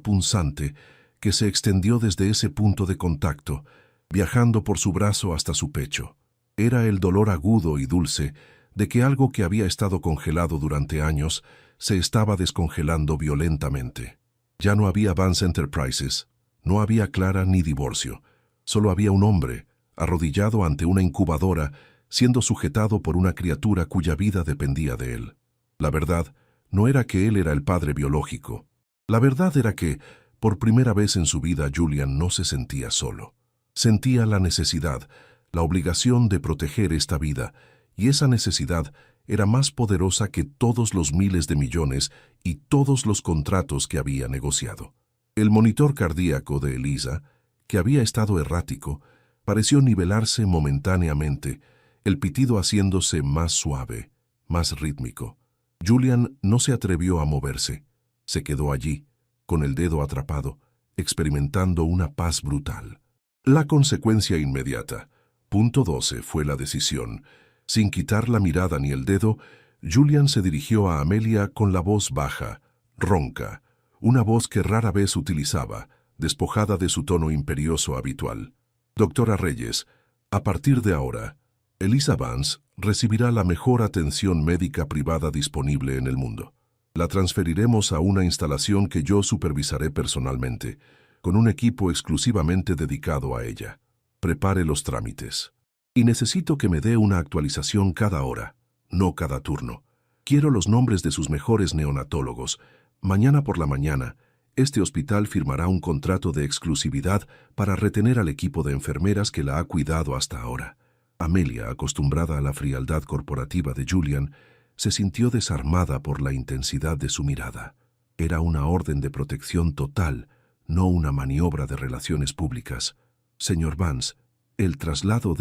punzante que se extendió desde ese punto de contacto, viajando por su brazo hasta su pecho. Era el dolor agudo y dulce de que algo que había estado congelado durante años se estaba descongelando violentamente. Ya no había Vance Enterprises, no había Clara ni divorcio. Solo había un hombre, arrodillado ante una incubadora, siendo sujetado por una criatura cuya vida dependía de él. La verdad no era que él era el padre biológico. La verdad era que, por primera vez en su vida, Julian no se sentía solo. Sentía la necesidad, la obligación de proteger esta vida, y esa necesidad era más poderosa que todos los miles de millones y todos los contratos que había negociado. El monitor cardíaco de Eliza, que había estado errático, pareció nivelarse momentáneamente, el pitido haciéndose más suave, más rítmico. Julian no se atrevió a moverse. Se quedó allí, con el dedo atrapado, experimentando una paz brutal. La consecuencia inmediata, punto 12, fue la decisión. Sin quitar la mirada ni el dedo, Julian se dirigió a Amelia con la voz baja, ronca, una voz que rara vez utilizaba, despojada de su tono imperioso habitual. Doctora Reyes, a partir de ahora, Eliza Vance recibirá la mejor atención médica privada disponible en el mundo. La transferiremos a una instalación que yo supervisaré personalmente, con un equipo exclusivamente dedicado a ella. Prepare los trámites. Y necesito que me dé una actualización cada hora, no cada turno. Quiero los nombres de sus mejores neonatólogos. Mañana por la mañana, este hospital firmará un contrato de exclusividad para retener al equipo de enfermeras que la ha cuidado hasta ahora. Amelia, acostumbrada a la frialdad corporativa de Julian, se sintió desarmada por la intensidad de su mirada. Era una orden de protección total, no una maniobra de relaciones públicas. Señor Vance, el traslado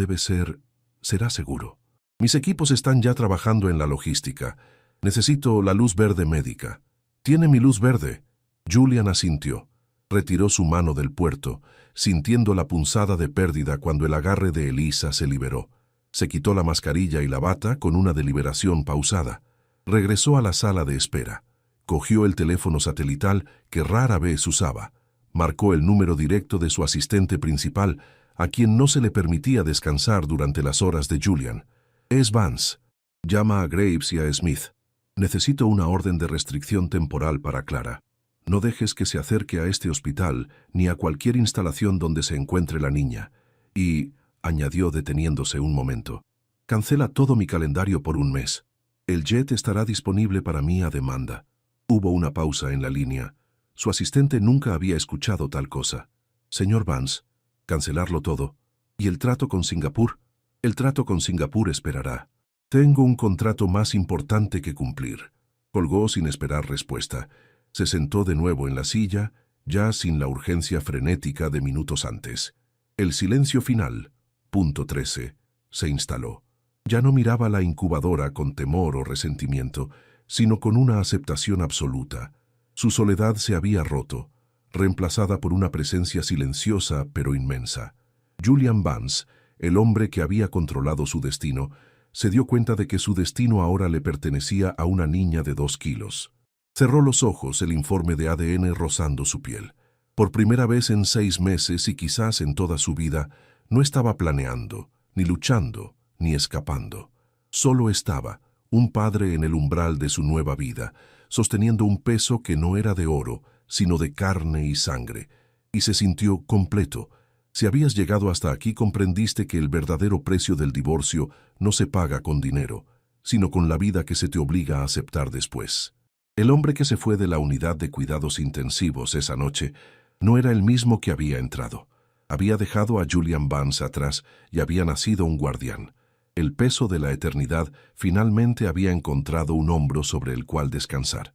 será seguro. Mis equipos están ya trabajando en la logística. Necesito la luz verde médica. ¿Tiene mi luz verde? Julian asintió. Retiró su mano del puerto, sintiendo la punzada de pérdida cuando el agarre de Elisa se liberó. Se quitó la mascarilla y la bata con una deliberación pausada. Regresó a la sala de espera. Cogió el teléfono satelital que rara vez usaba. Marcó el número directo de su asistente principal, a quien no se le permitía descansar durante las horas de Julian. Es Vance. Llama a Graves y a Smith. Necesito una orden de restricción temporal para Clara. No dejes que se acerque a este hospital ni a cualquier instalación donde se encuentre la niña. Y, añadió deteniéndose un momento, cancela todo mi calendario por un mes. El jet estará disponible para mí a demanda. Hubo una pausa en la línea. Su asistente nunca había escuchado tal cosa. Señor Vance, cancelarlo todo. ¿Y el trato con Singapur? El trato con Singapur esperará. Tengo un contrato más importante que cumplir. Colgó sin esperar respuesta. Se sentó de nuevo en la silla, ya sin la urgencia frenética de minutos antes. El silencio final, punto 13, se instaló. Ya no miraba la incubadora con temor o resentimiento, sino con una aceptación absoluta. Su soledad se había roto, reemplazada por una presencia silenciosa pero inmensa. Julian Vance, el hombre que había controlado su destino, se dio cuenta de que su destino ahora le pertenecía a una niña de 2 kilos. Cerró los ojos, el informe de ADN rozando su piel. Por primera vez en 6 meses y quizás en toda su vida, no estaba planeando, ni luchando, ni escapando. Solo estaba, un padre en el umbral de su nueva vida, sosteniendo un peso que no era de oro, sino de carne y sangre, y se sintió completo. Si habías llegado hasta aquí, comprendiste que el verdadero precio del divorcio no se paga con dinero, sino con la vida que se te obliga a aceptar después. El hombre que se fue de la unidad de cuidados intensivos esa noche no era el mismo que había entrado. Había dejado a Julian Vance atrás y había nacido un guardián. El peso de la eternidad finalmente había encontrado un hombro sobre el cual descansar.